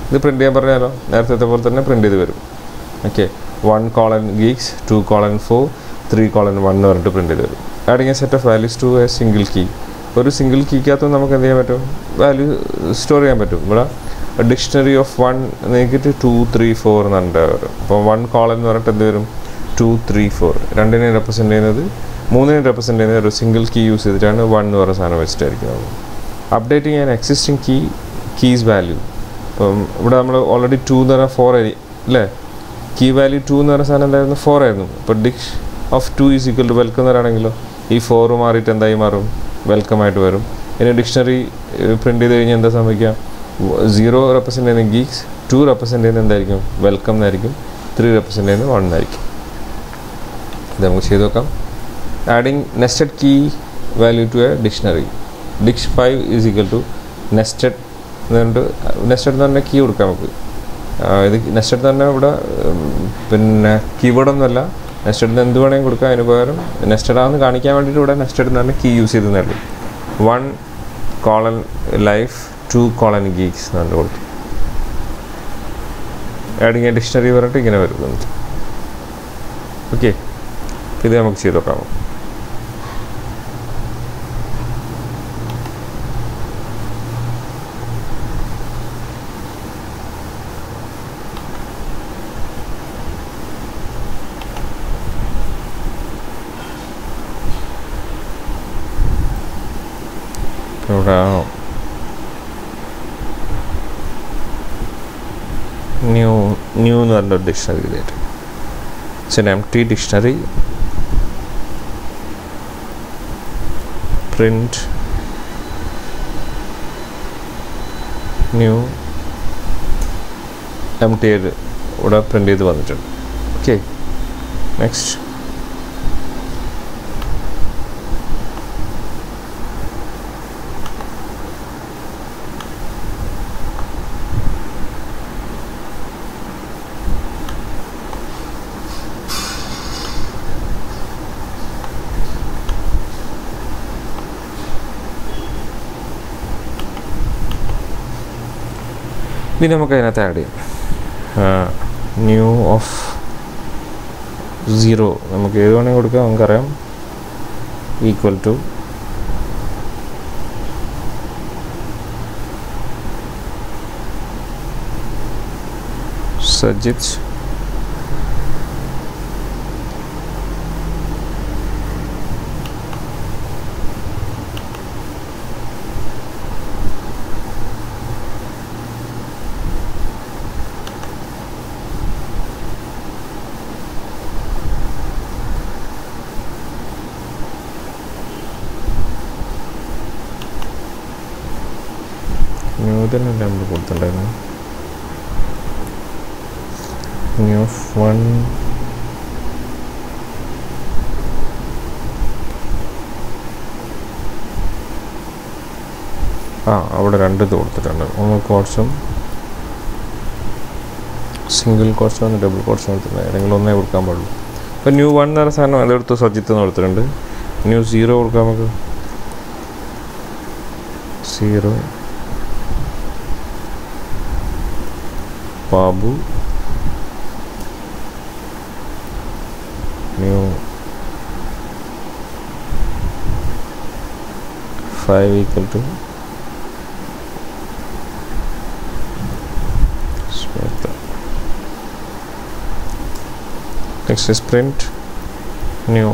ഇത് പ്രിൻ്റ് ചെയ്യാൻ പറഞ്ഞാലോ നേരത്തെ പോലെ തന്നെ പ്രിൻ്റ് ചെയ്ത് വരും. ഓക്കെ 1:geeks 2:4 3:1 എന്ന് പറഞ്ഞിട്ട് പ്രിൻ്റ് ചെയ്ത് വരും. Adding A set of values to A single key. ഒരു സിംഗിൾ കീക്കകത്ത് നമുക്ക് എന്ത് ചെയ്യാൻ പറ്റും, വാല്യൂ സ്റ്റോർ ചെയ്യാൻ പറ്റും. ഇവിടെ ഡിക്ഷണറി ഓഫ് 1 നോക്കിയിട്ട് 2 3 4 എന്ന് പറഞ്ഞിട്ട് വരും. അപ്പോൾ 1: എന്ന് പറഞ്ഞിട്ട് എന്ത് വരും 2 3 4 രണ്ടിനെയും റെപ്രസെൻറ്റ് ചെയ്യുന്നത്, മൂന്നിനെയും റെപ്രസെൻറ്റ് ചെയ്യുന്നത് ഒരു സിംഗിൾ കീ യൂസ് ചെയ്തിട്ടാണ് 1 എന്ന് പറയുന്ന സാധനം വെച്ചിട്ടായിരിക്കും. Updating an existing keys value. ഇപ്പം ഇവിടെ നമ്മൾ ഓൾറെഡി 2 എന്ന് പറഞ്ഞാൽ 4 ആയി അല്ലേ, കീ വാല്യൂ 2 എന്ന് പറയുന്ന സാധനം എന്തായിരുന്നു 4 ആയിരുന്നു. അപ്പോൾ dict of 2 is equal to welcome എന്ന് പറയുകയാണെങ്കിലോ ഈ 4 മാറിയിട്ട് എന്തായി മാറും, വെൽക്കം ആയിട്ട് വരും. ഇനി ഡിക്ഷണറി പ്രിൻ്റ് ചെയ്ത് കഴിഞ്ഞാൽ എന്താ സംഭവിക്കുക, 0 റെപ്രസെൻറ്റ് ചെയ്യുന്ന ഗീക്സ്, 2 റെപ്രസെൻറ്റ് ചെയ്യുന്നത് എന്തായിരിക്കും വെൽക്കം എന്നായിരിക്കും, 3 റെപ്രസെൻറ്റ് ചെയ്യുന്നത് 1 എന്നായിരിക്കും. ഇത് നമുക്ക് ചെയ്ത് നോക്കാം. Adding nested key value to a dictionary. Dict 5 is equal to nested എന്നുകൊണ്ട്, നെസ്റ്റഡ് എന്ന് പറഞ്ഞാൽ കീ കൊടുക്കാം നമുക്ക്. ഇത് നെസ്റ്റഡ് തന്നെ ഇവിടെ പിന്നെ കീബോർഡൊന്നുമല്ല, നെസ്റ്റഡിന് എന്ത് വേണമെങ്കിൽ കൊടുക്കാം. അതിന് പകരം നെസ്റ്റഡ് ആണെന്ന് കാണിക്കാൻ വേണ്ടിയിട്ട് ഇവിടെ നെസ്റ്റഡ് എന്ന് പറഞ്ഞാൽ കീ യൂസ് ചെയ്തേ ഉള്ളൂ. 1:life 2:geeks എന്ന് പറഞ്ഞിട്ട് കൊടുത്തു. ആഡിങ് എ ഡിക്ഷണറി പറഞ്ഞിട്ട് ഇങ്ങനെ വരുന്നുണ്ട്. ഓക്കെ, ഇത് നമുക്ക് ചെയ്ത് നോക്കാമോ. ഇവിടെ ന്യൂ എന്ന് പറഞ്ഞൊരു ഡിക്ഷണറി ചെയ്തിട്ട് it's an empty dictionary. Print new empty ആയിട്ട് ഇവിടെ പ്രിൻ്റ് ചെയ്ത് വന്നിട്ടുണ്ട്. ഓക്കെ, നെക്സ്റ്റ് ഇനി നമുക്ക് അതിനകത്ത് ആഡ് ചെയ്യാം ന്യൂ ഓഫ് 0. നമുക്ക് ഏത് വേണമെങ്കിൽ കൊടുക്കാം. നമുക്കറിയാം ഈക്വൽ ടു സജിത് തന്നെ നമ്മൾ കൊടുത്തിട്ടുണ്ടായിരുന്നു. ന്യൂ 1 അവിടെ 2 കൊടുത്തിട്ടുണ്ട്. ഒന്ന് കോട്സും സിംഗിൾ കോട്സും ഒന്ന് ഡബിൾ കോട്സും കൊടുത്തിട്ടുണ്ട്. ഏതെങ്കിലും ഒന്നേ കൊടുക്കാൻ പാടുള്ളൂ. അപ്പോൾ ന്യൂ 1 എന്ന് പറയുന്ന സാധനം അതെടുത്ത് സജിത്ത് എന്ന് കൊടുത്തിട്ടുണ്ട്. ന്യൂ 0 കൊടുക്കാം നമുക്ക്. 0 Babu. New 5 equal to Smitha. Next is print new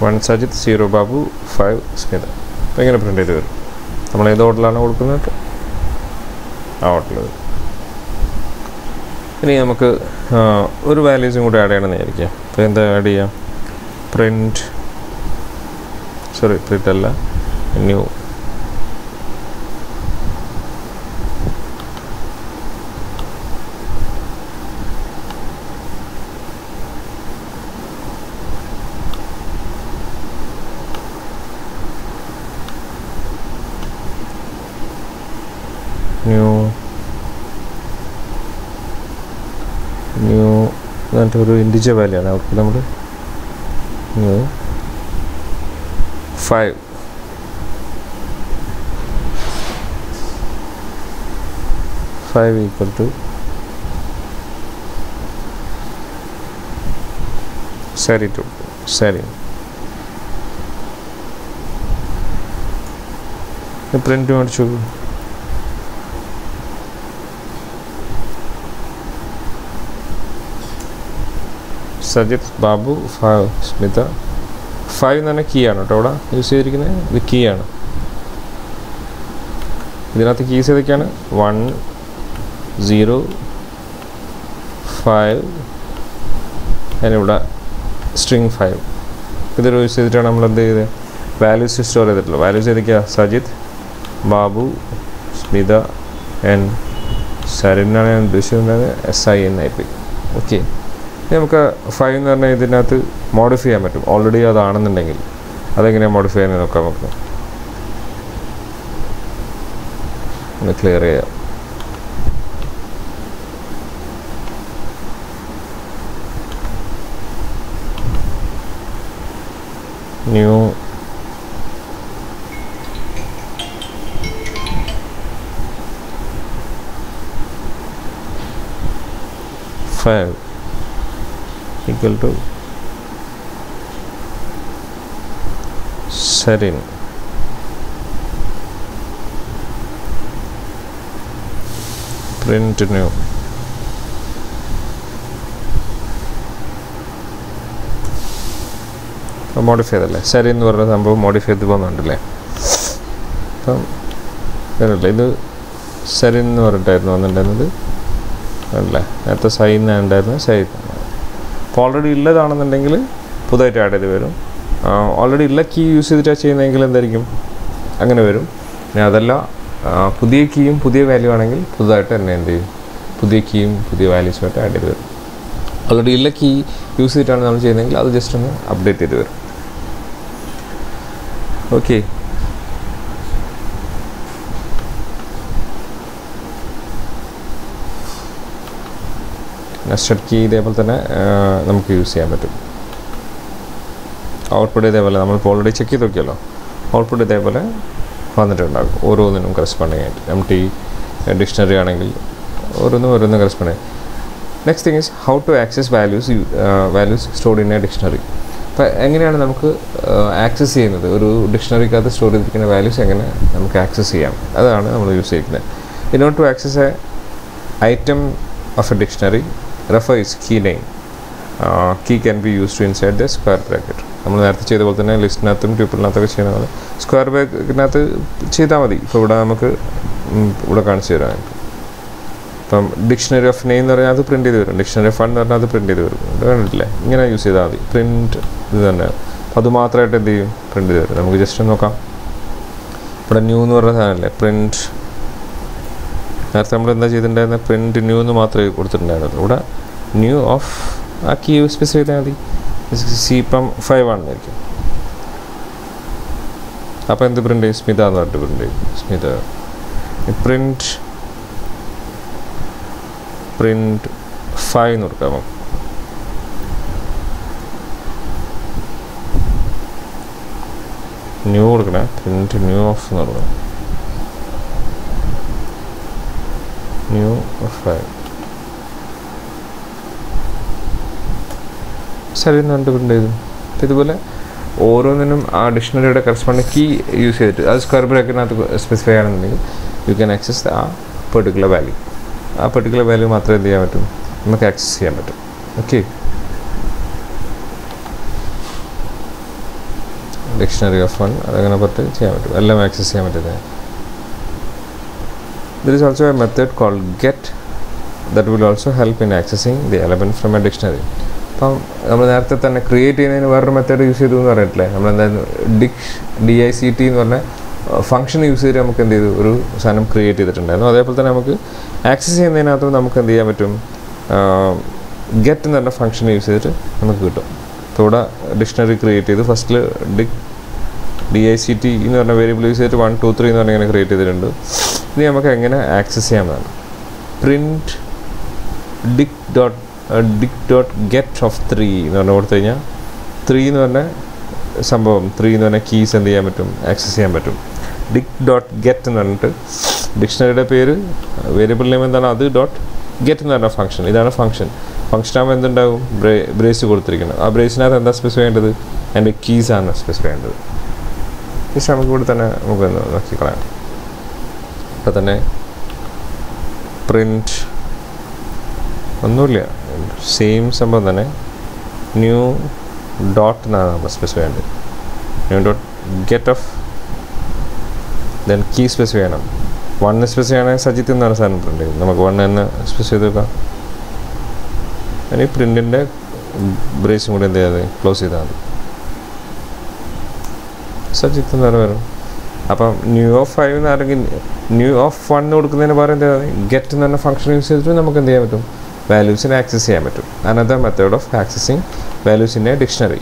1 Sajith 0 Babu 5 Smitha. അപ്പോൾ ഇങ്ങനെ പ്രിൻ്റ് ചെയ്ത് വരും. നമ്മൾ ഏത് ഓർഡറിലാണ് കൊടുക്കുന്നത് ആ ഓർഡറിൽ. ഇനി നമുക്ക് ഒരു വാല്യൂസും കൂടി ആഡ് ചെയ്യണമെന്ന് വിചാരിക്കാം. അപ്പോൾ എന്താ ആഡ് ചെയ്യാം, പ്രിൻ്റ് അല്ല ന്യൂ എന്നിട്ട് ഒരു ഇൻഡിജർ വാല്യൂ ആണ്. അവർക്ക് നമ്മൾ new 5 5 equal to serin to serin. The print to Sajid, Babu, 5, Smita. 5 is a key. You see the key. This key is 1, 0, 5 and string 5. This is the values store. Values are Sajid, Babu, Smita and Sarina and SINIP. Okay. നമുക്ക് 5 എന്ന് പറഞ്ഞാൽ ഇതിനകത്ത് modify ചെയ്യാൻ പറ്റും. Already അതാണെന്നുണ്ടെങ്കിൽ അതെങ്ങനെയാണ് modify ചെയ്യാൻ നോക്കാം. നമുക്ക് ഒന്ന് ക്ലിയർ ചെയ്യാം. New file equal to serin print new modify ചെയ്തല്ലേ serin എന്ന് പറഞ്ഞ സംഭവം modify ചെയ്ത് പോകുന്നുണ്ടല്ലേ. അപ്പം വേറല്ലേ ഇത് serin എന്ന് പറഞ്ഞിട്ടായിരുന്നു വന്നിട്ടുണ്ടായിരുന്നത് അല്ലേ. നേരത്തെ സൈൻ ഉണ്ടായിരുന്നു സൈൻ. ഓൾറെഡി ഉള്ളതാണെന്നുണ്ടെങ്കിൽ പുതുതായിട്ട് ആഡ് ചെയ്ത് വരും. ഓൾറെഡി ഉള്ള കീ യൂസ് ചെയ്തിട്ടാണ് ചെയ്യുന്നതെങ്കിൽ എന്തായിരിക്കും അങ്ങനെ വരും. പിന്നെ അതല്ല പുതിയ കീയും പുതിയ വാല്യൂ ആണെങ്കിൽ പുതുതായിട്ട് തന്നെ എന്ത് ചെയ്യും പുതിയ കീയും പുതിയ വാല്യൂസുമായിട്ട് ആഡ് ചെയ്ത് വരും. ഓൾറെഡി ഉള്ള കീ യൂസ് ചെയ്തിട്ടാണ് നമ്മൾ ചെയ്യുന്നതെങ്കിൽ അത് ജസ്റ്റ് ഒന്ന് അപ്ഡേറ്റ് ചെയ്ത് വരും. ഓക്കെ. നെസ്റ്റഡ് കീ ഇതേപോലെ തന്നെ നമുക്ക് യൂസ് ചെയ്യാൻ പറ്റും. ഔട്ട്പുട്ട് ഇതേപോലെ നമ്മളിപ്പോൾ ഓൾറെഡി ചെക്ക് ചെയ്ത് നോക്കിയല്ലോ. ഔട്ട്പുട്ട് ഇതേപോലെ വന്നിട്ടുണ്ടാകും ഓരോന്നിനും കറസ്പോണ്ടിങ് ആയിട്ട്. MT ഡിക്ഷണറി ആണെങ്കിൽ ഓരോന്നും corresponding. Next thing is how to access values stored in a dictionary. അപ്പോൾ എങ്ങനെയാണ് നമുക്ക് ആക്സസ് ചെയ്യുന്നത്? ഒരു ഡിക്ഷണറിക്കകത്ത് സ്റ്റോർ ചെയ്തിരിക്കുന്ന വാല്യൂസ് എങ്ങനെ നമുക്ക് ആക്സസ് ചെയ്യാം, അതാണ് നമ്മൾ യൂസ് ചെയ്യുന്നത്. In order to access a item of a dictionary, refer its key name. Key can be used to inside the square bracket. നമ്മൾ നേരത്തെ ചെയ്ത പോലെ തന്നെ ലിസ്റ്റിനകത്തും ട്യൂപ്പിളിനകത്തൊക്കെ ചെയ്യുന്ന പോലെ സ്ക്വയർ ബ്രാക്കറ്റിനകത്ത് ചെയ്താൽ മതി. ഇപ്പോൾ ഇവിടെ നമുക്ക് ഇവിടെ കാണിച്ചു തരാം. ഇപ്പം ഡിക്ഷണറി ഓഫ് നെയിം എന്ന് പറഞ്ഞാൽ അത് പ്രിൻറ്റ് ചെയ്ത് വരും. ഡിക്ഷണറി ഓഫ് ഫണ്ട് എന്ന് പറഞ്ഞാൽ അത് പ്രിൻറ്റ് ചെയ്ത് വരും. കണ്ടിട്ടില്ലേ? ഇങ്ങനെ യൂസ് ചെയ്താൽ മതി. പ്രിൻറ്റ് ഇത് തന്നെ അത് മാത്രമായിട്ട് എന്ത് ചെയ്യും പ്രിൻറ്റ് ചെയ്ത് വരും. നമുക്ക് ജസ്റ്റ് നോക്കാം. ഇവിടെ ന്യൂ എന്ന് പറഞ്ഞ സാധനമല്ലേ പ്രിൻറ്റ്. നേരത്തെ നമ്മൾ എന്താ ചെയ്തിട്ടുണ്ടായിരുന്നത്? പ്രിൻറ്റ് ന്യൂ എന്ന് മാത്രമേ കൊടുത്തിട്ടുണ്ടായിരുന്നുള്ളൂ. ഇവിടെ ന്യൂ ഓഫ് ആ കീ സ്പെസിഫൈ ചെയ്താൽ മതി. ഇപ്പം 5 ആണെന്നായിരിക്കും. അപ്പോൾ എന്ത് പ്രിൻ്റ് ചെയ്യും? സ്മിത എന്ന് പറഞ്ഞിട്ട് പ്രിൻ്റ് ചെയ്യും. സ്മിത പ്രിൻറ്റ് 5 എന്ന് കൊടുക്കാമോ? ന്യൂ കൊടുക്കണേ. പ്രിൻറ്റ് ന്യൂ ഓഫ് എന്ന് കൊടുക്കണം. ന്യൂ ഓഫ് 5 ശരി എന്നിട്ട് പ്രിൻ്റ് ചെയ്തു. അപ്പോൾ ഇതുപോലെ ഓരോന്നിനും ആ ഡിക്ഷണറിയുടെ കറസ്പോണ്ടിങ് കീ യൂസ് ചെയ്തിട്ട് അത് സ്ക്വയർ ബ്രാക്കറ്റിനകത്ത് സ്പെസിഫൈ ആണെന്നുണ്ടെങ്കിൽ യു ക്യാൻ ആക്സസ് ആ പെർട്ടിക്കുലർ വാല്യൂ. ആ പെർട്ടിക്കുലർ വാല്യൂ മാത്രമേ എന്ത് ചെയ്യാൻ പറ്റും നമുക്ക് ആക്സസ് ചെയ്യാൻ പറ്റും. ഓക്കെ. ഡിക്ഷണറി ഓഫ് വൺ അതങ്ങനെ പറഞ്ഞിട്ട് ചെയ്യാൻ പറ്റും. എല്ലാം ആക്സസ് ചെയ്യാൻ പറ്റുന്നത്. There is also a method called get that will also help in accessing the element from a dictionary. അപ്പം നമ്മൾ നേരത്തെ തന്നെ ക്രിയേറ്റ് ചെയ്യുന്നതിന് വേറൊരു മെത്തേഡ് യൂസ് ചെയ്തു എന്ന് പറഞ്ഞിട്ടില്ലേ? നമ്മളെന്തായാലും DICT എന്ന് പറഞ്ഞ ഫംഗ്ഷൻ യൂസ് ചെയ്ത് നമുക്ക് എന്ത് ചെയ്തു ഒരു സാധനം ക്രിയേറ്റ് ചെയ്തിട്ടുണ്ടായിരുന്നു. അതേപോലെ തന്നെ നമുക്ക് ആക്സസ് ചെയ്യുന്നതിനകത്ത് നമുക്ക് എന്ത് ചെയ്യാൻ പറ്റും? ഗെറ്റ് എന്ന് പറഞ്ഞ ഫംഗ്ഷൻ യൂസ് ചെയ്തിട്ട് നമുക്ക് കിട്ടും. അപ്പോൾ ഇവിടെ ഡിക്ഷണറി ക്രിയേറ്റ് ചെയ്ത് ഫസ്റ്റിൽ DICT എന്ന് പറഞ്ഞ വേരിയബിൾ യൂസ് ചെയ്തിട്ട് 1 2 3 എന്ന് പറഞ്ഞാൽ ഇങ്ങനെ ക്രിയേറ്റ് ചെയ്തിട്ടുണ്ട്. ഇനി നമുക്ക് എങ്ങനെ ആക്സസ് ചെയ്യാമെന്നാണ്. പ്രിൻറ്റ് dict.get of 3 എന്ന് പറഞ്ഞ് കൊടുത്തു കഴിഞ്ഞാൽ 3 എന്ന് പറഞ്ഞ സംഭവം 3 എന്ന് പറഞ്ഞ കീസ് എന്ത് ചെയ്യാൻ പറ്റും? ആക്സസ് ചെയ്യാൻ പറ്റും. dict.get എന്ന് പറഞ്ഞിട്ട് ഡിക്ഷണറിയുടെ പേര് വേരിയബിൾ നെയിം എന്താണ്, അത് ഡോട്ട് ഗെറ്റ് എന്ന് പറഞ്ഞ ഫംഗ്ഷൻ. ഇതാണ് ഫംഗ്ഷൻ. ഫംഗ്ഷൻ ആകുമ്പോൾ എന്തുണ്ടാകും, ബ്രേസ് കൊടുത്തിരിക്കുന്നത്. ആ ബ്രേസിനകത്ത് എന്താ സ്പെസിഫൈ ചെയ്യേണ്ടത്, അതിൻ്റെ കീസാണ് സ്പെസിഫൈ ചെയ്യേണ്ടത്. കീസ് നമുക്ക് ഇവിടെ തന്നെ നമുക്ക് നോക്കിക്കളയാം. ഇപ്പോൾ തന്നെ പ്രിൻറ്റ് ഒന്നുമില്ല, സെയിം സംഭവം തന്നെ ന്യൂ ഡോട്ട് എന്നാണ് നമ്മൾ സ്പെസിഫൈ ചെയ്യേണ്ടത്. New dot get of then key specify ചെയ്യണം. 1 സ്പെസിഫൈ ചെയ്യണമെങ്കിൽ സജിത്ത് എന്നാണ് സാധനം പ്രിൻ്റ് ചെയ്യും. നമുക്ക് 1 തന്നെ സ്പെസിഫൈ ചെയ്ത് വെക്കാം. ഇനി പ്രിൻറ്റിൻ്റെ ബ്രേസും കൂടി എന്ത് ചെയ്യാതെ ക്ലോസ് ചെയ്താൽ മതി. സജിത്ത് എന്ന് വരും. അപ്പം ന്യൂ ഓഫ് 5 എന്ന് ആണെങ്കിൽ ന്യൂ ഓഫ് 1 കൊടുക്കുന്നതിന് പകരം എന്താ ഗെറ്റ് എന്ന് പറഞ്ഞ ഫംഗ്ഷൻ യൂസ് ചെയ്തിട്ട് നമുക്ക് എന്ത് ചെയ്യാൻ പറ്റും, വാല്യൂസിനെ ആക്സസ് ചെയ്യാൻ പറ്റും. Another method of accessing values in a dictionary.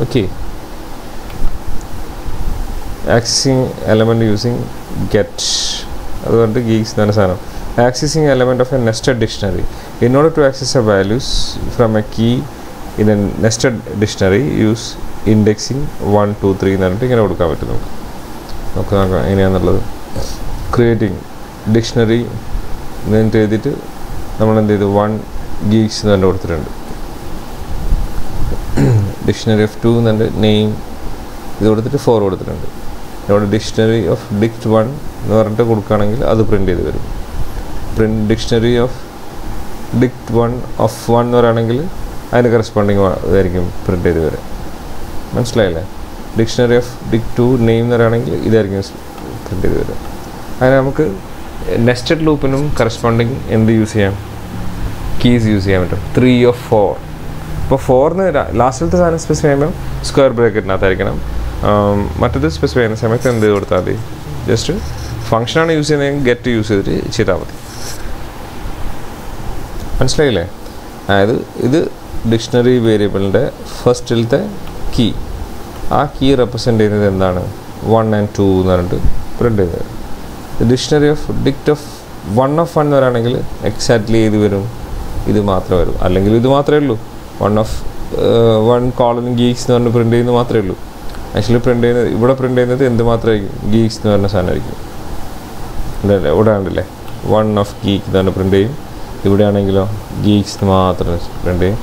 Okay, accessing element using get, അതുകൊണ്ട് ഗീക്സ് എന്ന് പറഞ്ഞ സാധനം. Accessing element of a nested dictionary. In order to access a values from a key in a nested dictionary use indexing 1 2 3 എന്ന് പറഞ്ഞിട്ട് ഇങ്ങനെ കൊടുക്കാൻ പറ്റും. നമുക്ക് നോക്കാം എങ്ങനെയാണെന്നുള്ളത്. ക്രിയേറ്റിംഗ് ഡിക്ഷണറി എന്നിട്ട് എഴുതിയിട്ട് നമ്മൾ എന്ത് ചെയ്തു, 1 ഗീക്സ് എന്ന് തന്നെ കൊടുത്തിട്ടുണ്ട്. ഡിക്ഷണറി ഓഫ് 2 എന്നുണ്ട്, നെയിം ഇത് കൊടുത്തിട്ട് 4 കൊടുത്തിട്ടുണ്ട്. ഇവിടെ ഡിക്ഷണറി ഓഫ് ഡിക്റ്റ് 1 എന്ന് പറഞ്ഞിട്ട് കൊടുക്കുകയാണെങ്കിൽ അത് പ്രിൻ്റ് ചെയ്ത് വരും. ഡിക്ഷണറി ഓഫ് ഡിക്റ്റ് 1 ഓഫ് 1 എന്ന് പറയുകയാണെങ്കിൽ അതിന് കറസ്പോണ്ടിങ് ഇതായിരിക്കും പ്രിൻ്റ് ചെയ്ത് വരും. മനസ്സിലായില്ലേ? ഡിക്ഷണറി ഓഫ് ഡിക്റ്റ് 2 നെയിം എന്ന് പറയുകയാണെങ്കിൽ ഇതായിരിക്കും പ്രിൻ്റ് ചെയ്ത് വരും. അങ്ങനെ നമുക്ക് നെസ്റ്റഡ് ലൂപ്പിനും കറസ്പോണ്ടിങ് എന്ത് യൂസ് ചെയ്യാം, കീസ് യൂസ് ചെയ്യാൻ പറ്റും. 3 ഓഫ് 4. ഇപ്പോൾ 4 ലാസ്റ്റിലത്തെ സാധനം സ്പെസിഫൈ ചെയ്യുമ്പോൾ സ്ക്വയർ ബ്രാക്കറ്റിനകത്തായിരിക്കണം. മറ്റത് സ്പെസിഫൈ ചെയ്യുന്ന സമയത്ത് എന്ത് കൊടുത്താൽ മതി, ജസ്റ്റ് ഫംഗ്ഷനാണ് യൂസ് ചെയ്യുന്നതെങ്കിൽ ഗെറ്റ് യൂസ് ചെയ്തിട്ട് ചെയ്താൽ മതി. മനസ്സിലായില്ലേ? അതായത് ഇത് ഡിക്ഷണറി വേരിയബിളിൻ്റെ ഫസ്റ്റിലത്തെ കീ, ആ കീ റെപ്രസെൻ്റ് ചെയ്യുന്നത് എന്താണ്, 1 and 2 എന്ന് പറഞ്ഞിട്ട് പ്രിൻ്റ് ചെയ്തത്. Dictionary of dict of 1 of 1 എന്ന് പറയുകയാണെങ്കിൽ എക്സാക്ട്ലി ഇത് വരും, ഇത് മാത്രമേ വരും. അല്ലെങ്കിൽ ഇത് മാത്രമേ ഉള്ളൂ, 1 കോളൻ ഗീക്സ് എന്ന് പറഞ്ഞ് പ്രിൻ്റ് ചെയ്യുന്നത് മാത്രമേ ഉള്ളൂ. ആക്ച്വലി പ്രിൻ്റ് ചെയ്യുന്നത് ഇവിടെ പ്രിൻ്റ് ചെയ്യുന്നത് എന്ത് മാത്രമായിരിക്കും, ഗീക്സ് എന്ന് പറഞ്ഞ സാധനമായിരിക്കും. അല്ലേ, ഇവിടെ ആണല്ലേ 1 of ഗീക്ക് എന്ന് പറഞ്ഞ് പ്രിൻ്റ് ചെയ്യും. ഇവിടെ ആണെങ്കിലോ ഗീക്സ് എന്ന് മാത്രം പ്രിൻ്റ് ചെയ്യും.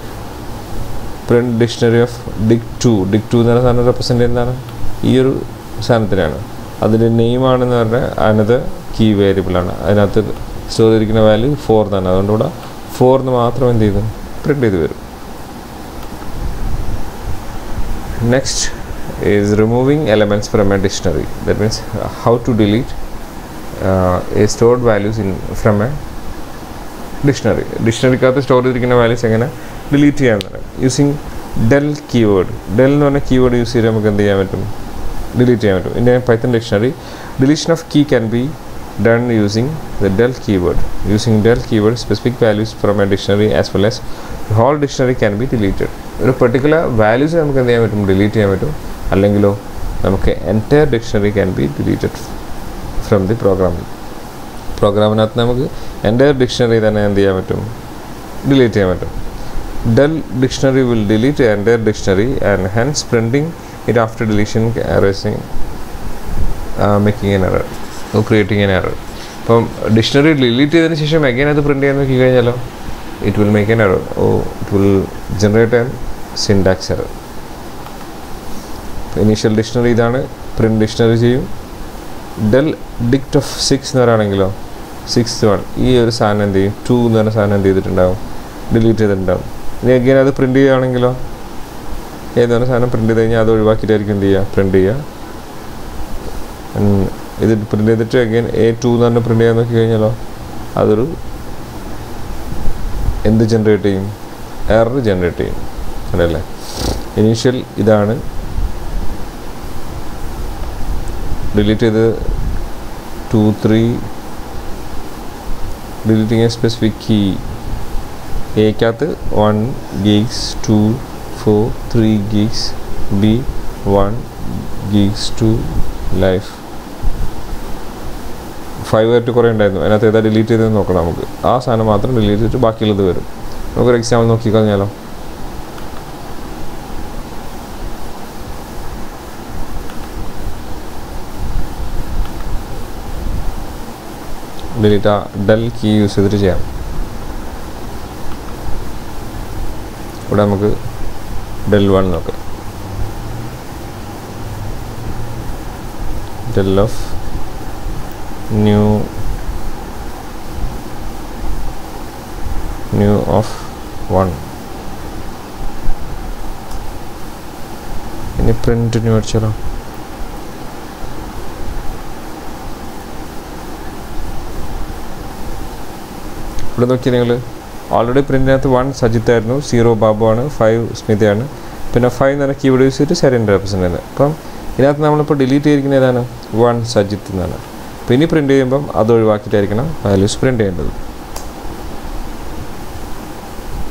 പ്രിൻ്റ് ഡിക്ഷണറി ഓഫ് ഡിക്റ്റ് 2 എന്ന് പറഞ്ഞ സാധനം റെപ്രസെൻ്റ് ചെയ്യുന്നതാണ് ഈ ഒരു സാധനത്തിനാണ്. അതിൻ്റെ നെയിമാണെന്ന് പറഞ്ഞാൽ അതിനകത്ത് കീ വേരിയബിളാണ്. അതിനകത്ത് സ്റ്റോർ ചെയ്തിരിക്കുന്ന വാല്യൂ 4 എന്നാണ്. അതുകൊണ്ട് ഇവിടെ 4 എന്ന് മാത്രം എന്ത് ചെയ്തു പ്രിൻ്റ് ചെയ്ത് വരും. Next is removing elements from a dictionary. That means how to delete a stored values from a dictionary. ഡിക്ഷണറിക്കകത്ത് സ്റ്റോർ ചെയ്തിരിക്കുന്ന വാല്യൂസ് എങ്ങനെ ഡിലീറ്റ് ചെയ്യാമെന്നാണ് യൂസിങ് del കീവേഡ്. del എന്ന് പറഞ്ഞ കീവേഡ് യൂസ് ചെയ്ത് നമുക്ക് എന്ത് ചെയ്യാൻ പറ്റും, ഡിലീറ്റ് ചെയ്യാൻ പറ്റും. In a Python dictionary, deletion of key can be done using the del keyword. Using del keyword, specific values from a dictionary as well as the whole dictionary can be deleted. ഒരു particular values നമുക്ക് എന്ത് ചെയ്യാൻ പറ്റും, delete ചെയ്യാൻ പറ്റും. അല്ലെങ്കിലോ നമുക്ക് entire dictionary can be deleted from the പ്രോഗ്രാമിനകത്ത് നമുക്ക് എൻറ്റയർ ഡിക്ഷണറി തന്നെ എന്ത് ചെയ്യാൻ പറ്റും, ഡിലീറ്റ് ചെയ്യാൻ പറ്റും. del dictionary will delete the entire dictionary and hence printing it after deletion erasing making an error or creating an error. അപ്പം dictionary delete ചെയ്തതിന് ശേഷം അഗൈൻ അത് പ്രിൻ്റ് ചെയ്യാൻ നോക്കി കഴിഞ്ഞാലോ it will make an error, it will generate an syntax error. Initial dictionary ഇതാണ്, print dictionary ചെയ്യും. del dict of 6 എന്ന് പറയുകയാണെങ്കിലോ 6th one ഈ ഒരു സാധനം എന്ത് ചെയ്യും, 2 എന്ന് പറഞ്ഞ സാധനം എന്ത് ചെയ്തിട്ടുണ്ടാവും, ഡിലീറ്റ് ചെയ്തിട്ടുണ്ടാവും. ഇനി അഗൈൻ അത് പ്രിൻ്റ് ചെയ്യുകയാണെങ്കിലോ ഏത് പറഞ്ഞ സാധനം പ്രിൻ്റ് ചെയ്ത് കഴിഞ്ഞാൽ അത് ഒഴിവാക്കിയിട്ടായിരിക്കും എന്ത് ചെയ്യുക, പ്രിൻ്റ് ചെയ്യുക. ഇത് പ്രിൻ്റ് ചെയ്തിട്ട് അഗൈൻ A2 എന്ന് പറഞ്ഞ് പ്രിൻ്റ് ചെയ്യാൻ നോക്കി കഴിഞ്ഞാലോ അതൊരു എന്ത് ജനറേറ്റ് ചെയ്യും, എറർ ജനറേറ്റ് ചെയ്യും. അതല്ലേ ഇനീഷ്യൽ ഇതാണ്, ഡിലീറ്റ് ചെയ്ത് 2 3 deleting A specific key. എക്കകത്ത് 1 gigs 2 4 3 gigs B 1 gigs 2 life 5 ആയിട്ട് കുറേ ഉണ്ടായിരുന്നു. അതിനകത്ത് ഏതാ ഡിലീറ്റ് ചെയ്തതെന്ന് നോക്കണം. നമുക്ക് ആ സാധനം മാത്രം ഡിലീറ്റ് ചെയ്തിട്ട് ബാക്കിയുള്ളത് വരും. നമുക്കൊരു എക്സാമ്പിൾ നോക്കിക്കഴിഞ്ഞാലോ. ഡിലീറ്റ് ആ ഡെൽ കീ യൂസ് ചെയ്തിട്ട് ചെയ്യാം. ഇവിടെ നമുക്ക് del 1 നോക്കാം. del of new of 1. ഇനി പ്രിന്റ് ന്യൂ അടിച്ചാലോ? ഇവിടെ നോക്കി നിങ്ങൾ ഓൾറെഡി പ്രിൻറ്റിനകത്ത് 1 സജിത്തായിരുന്നു, 0 ബാബു ആണ്, 5 സ്മിതയാണ്, പിന്നെ 5 എന്ന് പറഞ്ഞാൽ കീവേഡ് യൂസ് ചെയ്തിട്ട് സെറിൻ്റെ റെപ്രസെൻ്റ് ചെയ്യുന്നത്. അപ്പം ഇതിനകത്ത് നമ്മളിപ്പോൾ ഡിലീറ്റ് ചെയ്തിരിക്കുന്നത് ഏതാണ്? 1 സജിത്ത് എന്നാണ്. അപ്പോൾ ഇനി പ്രിൻറ്റ് ചെയ്യുമ്പം അത് ഒഴിവാക്കിയിട്ടായിരിക്കണം വാല്യൂസ് പ്രിൻറ്റ് ചെയ്യേണ്ടത്.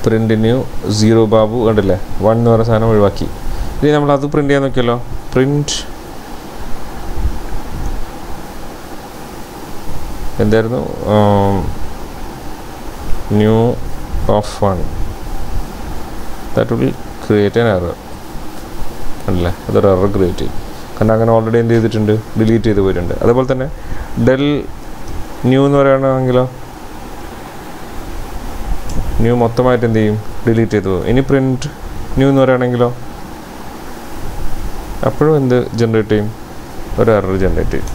പ്രിൻറ്റ് ന്യൂ 0 ബാബു കണ്ടില്ലേ, 1 എന്ന് പറയുന്ന സാധനം ഒഴിവാക്കി. ഇനി നമ്മളത് പ്രിൻറ്റ് ചെയ്യാൻ നോക്കിയല്ലോ. പ്രിൻറ്റ് എന്തായിരുന്നു? new of 1. that will create an error അല്ലേ, അതൊരു എറർ ക്രിയേറ്റ് ചെയ്യും. കാരണം അങ്ങനെ ഓൾറെഡി എന്ത് ചെയ്തിട്ടുണ്ട്? ഡിലീറ്റ് ചെയ്ത് പോയിട്ടുണ്ട്. അതുപോലെ തന്നെ ഡെൽ ന്യൂ എന്ന് പറയുകയാണെങ്കിലോ ന്യൂ മൊത്തമായിട്ട് എന്ത് ചെയ്യും? ഡിലീറ്റ് ചെയ്ത് പോകും. ഇനി പ്രിൻറ്റ് ന്യൂ എന്ന് പറയുകയാണെങ്കിലോ അപ്പോഴും എന്ത് ജനറേറ്റ് ചെയ്യും? ഒരു എറർ ജനറേറ്റ് ചെയ്യും.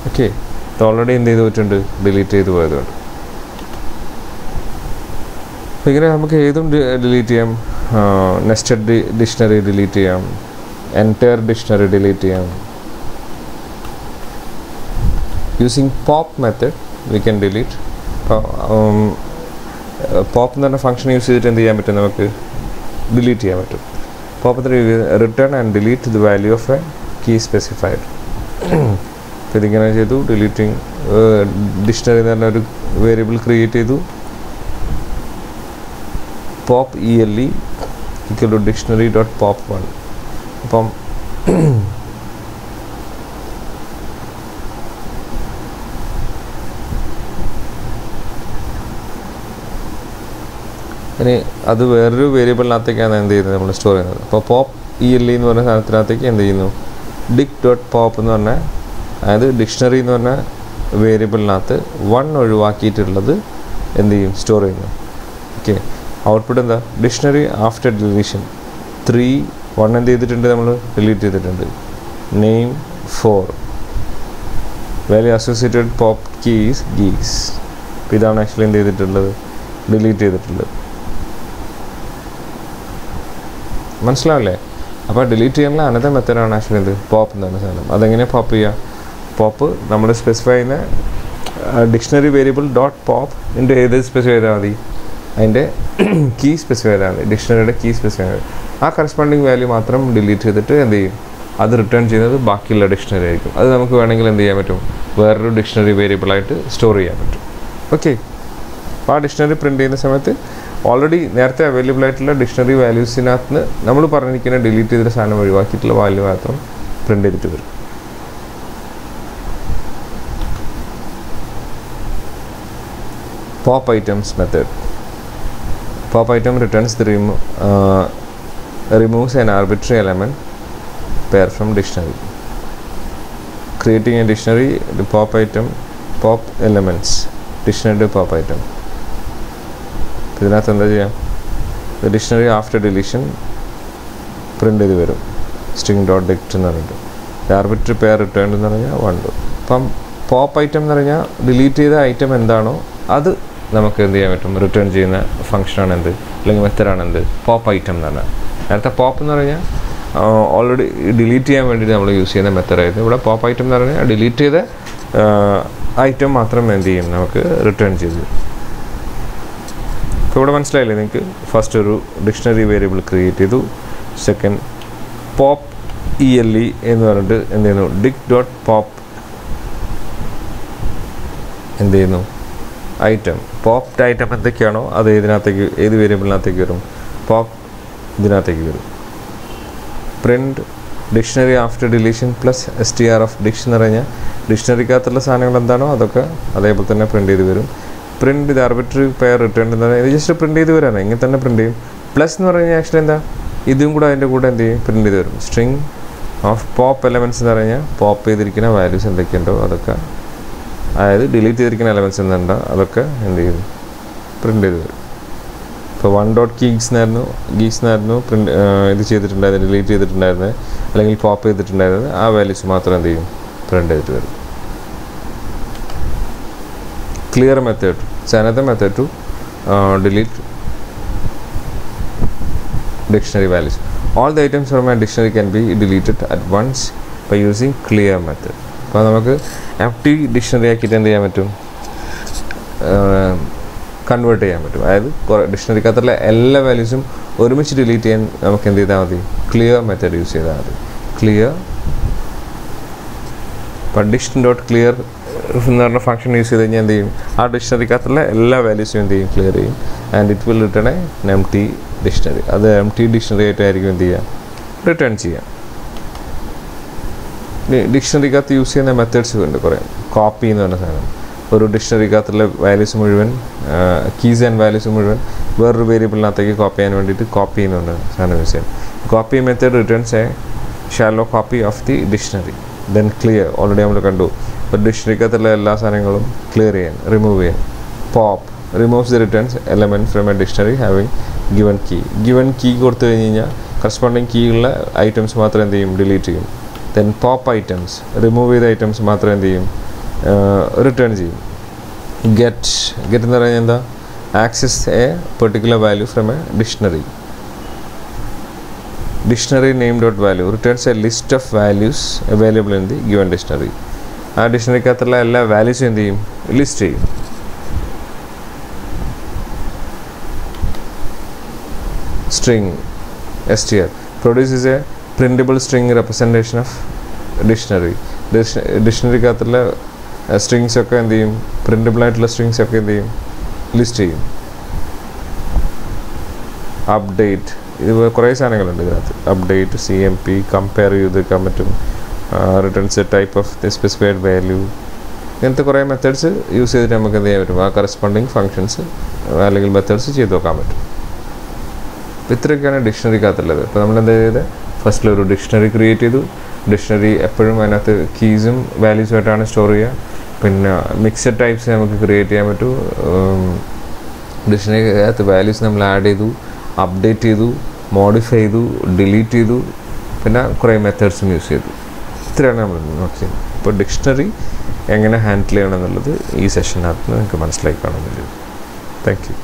ഓക്കെ, ഇത് ഓൾറെഡി എന്ത് ചെയ്ത് പോയിട്ടുണ്ട്? ഡിലീറ്റ് ചെയ്ത് പോയതുകൊണ്ട്. അപ്പോൾ ഇങ്ങനെ നമുക്ക് ഏതും ഡിലീറ്റ് ചെയ്യാം. നെസ്റ്റഡ് ഡിക്ഷണറി ഡിലീറ്റ് ചെയ്യാം, എൻറ്റയർ ഡിക്ഷണറി ഡിലീറ്റ് ചെയ്യാം. Using pop method we can delete. Pop എന്ന് പറഞ്ഞ ഫംഗ്ഷൻ യൂസ് ചെയ്തിട്ട് എന്ത് ചെയ്യാൻ പറ്റും? നമുക്ക് ഡിലീറ്റ് ചെയ്യാൻ പറ്റും. Pop return and delete the value of a key specified. അപ്പോൾ ഇതിങ്ങനെ ചെയ്തു. ഡിലീറ്റിംഗ് ഡിക്ഷണറി എന്ന് പറഞ്ഞ ഒരു വേരിയബിൾ ക്രിയേറ്റ് ചെയ്തു. pop ele equal to dictionary dot pop 1. അപ്പം ഇനി അത് വേറൊരു വേരിയബിളിനകത്തേക്കാണ് എന്ത് ചെയ്യുന്നത്? നമ്മൾ സ്റ്റോർ ചെയ്യുന്നത്. അപ്പോൾ പോപ്പ് ele എന്ന് പറഞ്ഞ സാധനത്തിനകത്തേക്ക് എന്ത് ചെയ്യുന്നു? ഡിക് ഡോട്ട് പോപ്പ് എന്ന് പറഞ്ഞാൽ, അതായത് ഡിക്ഷണറി എന്ന് പറഞ്ഞ വേരിയബിളിനകത്ത് 1 ഒഴിവാക്കിയിട്ടുള്ളത് എന്ത് ചെയ്യും? സ്റ്റോർ ചെയ്യുന്നു. ഓക്കെ, ഔട്ട്പുട്ട് എന്താ? ഡിക്ഷണറി ആഫ്റ്റർ ഡിലീഷൻ 3 1 എന്ത് ചെയ്തിട്ടുണ്ട്? നമ്മൾ ഡിലീറ്റ് ചെയ്തിട്ടുണ്ട്. Name 4, value associated pop keys keys. അപ്പോൾ ഇതാണ് ആക്ച്വലി എന്ത് ചെയ്തിട്ടുള്ളത്? ഡിലീറ്റ് ചെയ്തിട്ടുള്ളത്. മനസ്സിലാവില്ലേ? അപ്പോൾ ഡിലീറ്റ് ചെയ്യാനുള്ള അനദർ മെത്തേഡാണ് ആക്ച്വലി എന്ത്? പോപ്പ് എന്നാണ് സാധനം. അതെങ്ങനെ പോപ്പ് ചെയ്യുക? പോപ്പ് നമ്മൾ സ്പെസിഫൈ ചെയ്യുന്ന ഡിക്ഷണറി വേരിയബിൾ ഡോട്ട് പോപ്പ് ഇൻ്റെ ഏത് സ്പെസിഫൈ ചെയ്താൽ മതി? അതിൻ്റെ കീ സ്പെസിഫൈ ചെയ്താൽ മതി. ഡിക്ഷണറിയുടെ കീ സ്പെസിഫൈ ചെയ്താൽ ആ കറസ്പോണ്ടിങ് വാല്യൂ മാത്രം ഡിലീറ്റ് ചെയ്തിട്ട് എന്ത് ചെയ്യും? അത് റിട്ടേൺ ചെയ്യുന്നത് ബാക്കിയുള്ള ഡിക്ഷണറി ആയിരിക്കും. അത് നമുക്ക് വേണമെങ്കിൽ എന്ത് ചെയ്യാൻ പറ്റും? വേറൊരു ഡിക്ഷണറി വേരിയബിളായിട്ട് സ്റ്റോർ ചെയ്യാൻ പറ്റും. ഓക്കെ, അപ്പോൾ ആ ഡിക്ഷണറി പ്രിൻറ്റ് ചെയ്യുന്ന സമയത്ത് ഓൾറെഡി നേരത്തെ അവൈലബിൾ ആയിട്ടുള്ള ഡിക്ഷണറി വാല്യൂസിനകത്ത് നമ്മൾ പറഞ്ഞിരിക്കുന്ന ഡിലീറ്റ് ചെയ്തിട്ട് സാധനം ഒഴിവാക്കിയിട്ടുള്ള വാല്യൂ മാത്രം പ്രിൻറ്റ് ചെയ്തിട്ട് വരും. pop items method. Pop item returns the removes an arbitrary element pair from dictionary. Creating a dictionary, the pop item, pop elements, dictionary pop item. ഇതിനകത്ത് എന്താ ചെയ്യാം? ഡിക്ഷണറി ആഫ്റ്റർ ഡിലീഷൻ പ്രിൻ്റ് ചെയ്ത് വരും. String dot dict എന്ന് പറഞ്ഞിട്ട് arbitrary pair return എന്ന് പറഞ്ഞാൽ 1. അപ്പം പോപ്പ് ഐറ്റം എന്ന് പറഞ്ഞാൽ ഡിലീറ്റ് ചെയ്ത ഐറ്റം എന്താണോ അത് നമുക്ക് എന്ത് ചെയ്യാൻ പറ്റും? റിട്ടേൺ ചെയ്യുന്ന ഫംഗ്ഷനാണ് എന്ത്, അല്ലെങ്കിൽ മെത്തഡാണ് എന്ത്? പോപ്പ് ഐറ്റം എന്ന് പറഞ്ഞാൽ. നേരത്തെ പോപ്പ് എന്ന് പറഞ്ഞാൽ ഓൾറെഡി ഡിലീറ്റ് ചെയ്യാൻ വേണ്ടിയിട്ട് നമ്മൾ യൂസ് ചെയ്യുന്ന മെത്തഡായിരുന്നു. ഇവിടെ പോപ്പ് ഐറ്റം എന്ന് പറഞ്ഞാൽ ഡിലീറ്റ് ചെയ്ത ഐറ്റം മാത്രം എന്ത് ചെയ്യും? നമുക്ക് റിട്ടേൺ ചെയ്ത്. അപ്പോൾ ഇവിടെ മനസ്സിലായില്ലേ നിങ്ങൾക്ക്? ഫസ്റ്റ് ഒരു ഡിക്ഷണറി വേരിയബിൾ ക്രിയേറ്റ് ചെയ്തു. സെക്കൻഡ് പോപ്പ് ele എന്ന് പറഞ്ഞിട്ട് എന്ത് ചെയ്യുന്നു? ഡിക് ഡോട്ട് പോപ്പ് എന്ത് ചെയ്യുന്നു? ഐറ്റം, പോപ്ഡ് ഐറ്റം എന്തൊക്കെയാണോ അത് ഇതിനകത്തേക്ക്, ഏത് വേരിയബിളിനകത്തേക്ക് വരും? പോപ്പ് ഇതിനകത്തേക്ക് വരും. Print dictionary after deletion plus str of diction എന്ന് പറഞ്ഞാൽ ഡിക്ഷണറിക്കകത്തുള്ള സാധനങ്ങൾ എന്താണോ അതൊക്കെ അതേപോലെ തന്നെ പ്രിൻറ്റ് ചെയ്ത് വരും. പ്രിൻറ്റ് ഇത് ആർബിട്രറി പെയർ റിട്ടേൺ എന്ന് പറഞ്ഞാൽ ഇത് ജസ്റ്റ് പ്രിൻറ്റ് ചെയ്ത് വരാനാണ്, ഇങ്ങനെ തന്നെ പ്രിൻറ്റ് ചെയ്യും. പ്ലസ് എന്ന് പറഞ്ഞാൽ ആക്ച്വലി എന്താ? ഇതും കൂടെ അതിൻ്റെ കൂടെ എന്ത് ചെയ്യും? പ്രിൻറ്റ് ചെയ്ത് വരും. സ്ട്രിങ് ഓഫ് പോപ്പ് എലമെൻറ്റ്സ് എന്ന് പറഞ്ഞാൽ പോപ്പ് ചെയ്തിരിക്കുന്ന വാല്യൂസ് എന്തൊക്കെയുണ്ടോ അതൊക്കെ അതായത് ഡിലീറ്റ് ചെയ്തിരിക്കുന്ന എലമെൻറ്റ്സ് എന്തുണ്ടോ അതൊക്കെ എന്ത് ചെയ്തു പ്രിൻ്റ് ചെയ്ത് വരും. ഇപ്പോൾ 1.geeks പ്രിൻ്റ് ഇത് ചെയ്തിട്ടുണ്ടായിരുന്നത്, ഡിലീറ്റ് ചെയ്തിട്ടുണ്ടായിരുന്നത് അല്ലെങ്കിൽ പോപ്പ് ചെയ്തിട്ടുണ്ടായിരുന്നത് ആ വാല്യൂസ് മാത്രം എന്ത് ചെയ്യും പ്രിൻ്റ് ചെയ്തിട്ട് വരും. Clear method, it's another method to delete dictionary values. All the items from a dictionary can be deleted at once by using clear method. അപ്പോൾ നമുക്ക് empty dictionary ആക്കിയിട്ട് എന്ത് ചെയ്യാൻ പറ്റും, കൺവേർട്ട് ചെയ്യാൻ പറ്റും. അതായത് ഡിക്ഷണറിക്കകത്തുള്ള എല്ലാ വാല്യൂസും ഒരുമിച്ച് ഡിലീറ്റ് ചെയ്യാൻ നമുക്ക് എന്ത് ചെയ്താൽ മതി, ക്ലിയർ മെത്തേഡ് യൂസ് ചെയ്താൽ മതി. ക്ലിയർ ഡിക്ഷൻ.clear എന്ന് പറഞ്ഞ ഫംഗ്ഷൻ യൂസ് ചെയ്ത് കഴിഞ്ഞാൽ എന്ത് ചെയ്യും, ആ ഡിക്ഷണറിക്കകത്തുള്ള എല്ലാ വാല്യൂസും എന്ത് ചെയ്യും ക്ലിയർ ചെയ്യും. And it will return A empty dictionary. അത് എംപ്റ്റി ഡിക്ഷണറി ആയിട്ടായിരിക്കും എന്ത് ചെയ്യുക, റിട്ടേൺ ചെയ്യാം. ഡിക്ഷണറിക്കകത്ത് യൂസ് ചെയ്യുന്ന മെത്തേഡ്സ് ഉണ്ട് കുറേ. കോപ്പി എന്ന് പറഞ്ഞ സാധനം, ഒരു ഡിക്ഷണറിക്കകത്തുള്ള വാല്യൂസ് മുഴുവൻ, കീസ് ആൻഡ് വാല്യൂസ് മുഴുവൻ വേറൊരു വേരിയബിളിനകത്തേക്ക് കോപ്പി ചെയ്യാൻ വേണ്ടിയിട്ട് കോപ്പി എന്ന് പറഞ്ഞ സാധനം യൂസ് ചെയ്യാം. Copy method returns A shallow copy of the dictionary. Then clear already നമ്മൾ കണ്ടു. അപ്പോൾ ഡിക്ഷണറിക്കകത്തുള്ള എല്ലാ സാധനങ്ങളും ക്ലിയർ ചെയ്യാൻ, റിമൂവ് ചെയ്യാൻ. Pop removes the returns element from a dictionary having given key. Given key കൊടുത്തു കഴിഞ്ഞ് കഴിഞ്ഞാൽ കറസ്പോണ്ടിങ് കീ ഉള്ള ഐറ്റംസ് മാത്രം എന്ത് ചെയ്യും, ഡിലീറ്റ് ചെയ്യും. ദെൻ പോപ്പ് ഐറ്റംസ്, റിമൂവ് ചെയ്ത ഐറ്റംസ് മാത്രം എന്ത് ചെയ്യും, റിട്ടേൺ ചെയ്യും. ഗെറ്റ് എന്ന് പറഞ്ഞാൽ എന്താ, access A particular value from a dictionary. Dictionary name.value returns a list of values available in the given dictionary. ആ ഡിക്ഷണറിക്കകത്തുള്ള എല്ലാ വാല്യൂസും എന്ത് ചെയ്യും, ലിസ്റ്റ് ചെയ്യും. String str produces a printable string representation of dictionary. ഡിക്ഷണറിക്കകത്തുള്ള സ്ട്രിങ്സ് ഒക്കെ എന്ത് ചെയ്യും, പ്രിൻ്റബിൾ ആയിട്ടുള്ള സ്ട്രിങ്സ് ഒക്കെ എന്ത് ചെയ്യും, ലിസ്റ്റ് ചെയ്യും. അപ്ഡേറ്റ്, ഇത് കുറേ സാധനങ്ങളുണ്ട് ഇതിനകത്ത്. അപ്ഡേറ്റ്, CMP, കമ്പയർ ചെയ്തെടുക്കാൻ പറ്റും. Returns A type of the specified value. ഇങ്ങനത്തെ കുറേ മെത്തേഡ്സ് യൂസ് ചെയ്തിട്ട് നമുക്ക് എന്ത് ചെയ്യാൻ പറ്റും, ആ കറസ്പോണ്ടിങ് ഫങ്ഷൻസ് അല്ലെങ്കിൽ മെത്തേഡ്സ് ചെയ്ത് നോക്കാൻ പറ്റും. അപ്പോൾ ഇത്രയൊക്കെയാണ് ഡിക്ഷണറിക്കകത്തുള്ളത്. ഇപ്പോൾ നമ്മൾ എന്താ ചെയ്തത്, ഫസ്റ്റിൽ ഒരു ഡിക്ഷണറി ക്രിയേറ്റ് ചെയ്തു. ഡിക്ഷണറി എപ്പോഴും അതിനകത്ത് കീസും വാല്യൂസുമായിട്ടാണ് സ്റ്റോർ ചെയ്യുക. പിന്നെ മിക്സഡ് ടൈപ്സ് നമുക്ക് ക്രിയേറ്റ് ചെയ്യാൻ പറ്റും. ഡിക്ഷണറിക്കകത്ത് വാല്യൂസ് നമ്മൾ ആഡ് ചെയ്തു, അപ്ഡേറ്റ് ചെയ്തു, മോഡിഫൈ ചെയ്തു, ഡിലീറ്റ് ചെയ്തു, പിന്നെ കുറേ മെത്തേഡ്സും യൂസ് ചെയ്തു. ഇത്രയാണ് നമ്മൾ നോട്ട് ചെയ്യുന്നത്. ഇപ്പോൾ ഡിക്ഷണറി എങ്ങനെ ഹാൻഡിൽ ചെയ്യണം എന്നുള്ളത് ഈ സെഷനകത്ത് നിങ്ങൾക്ക് മനസ്സിലാക്കി കാണുന്നില്ല. Thank you.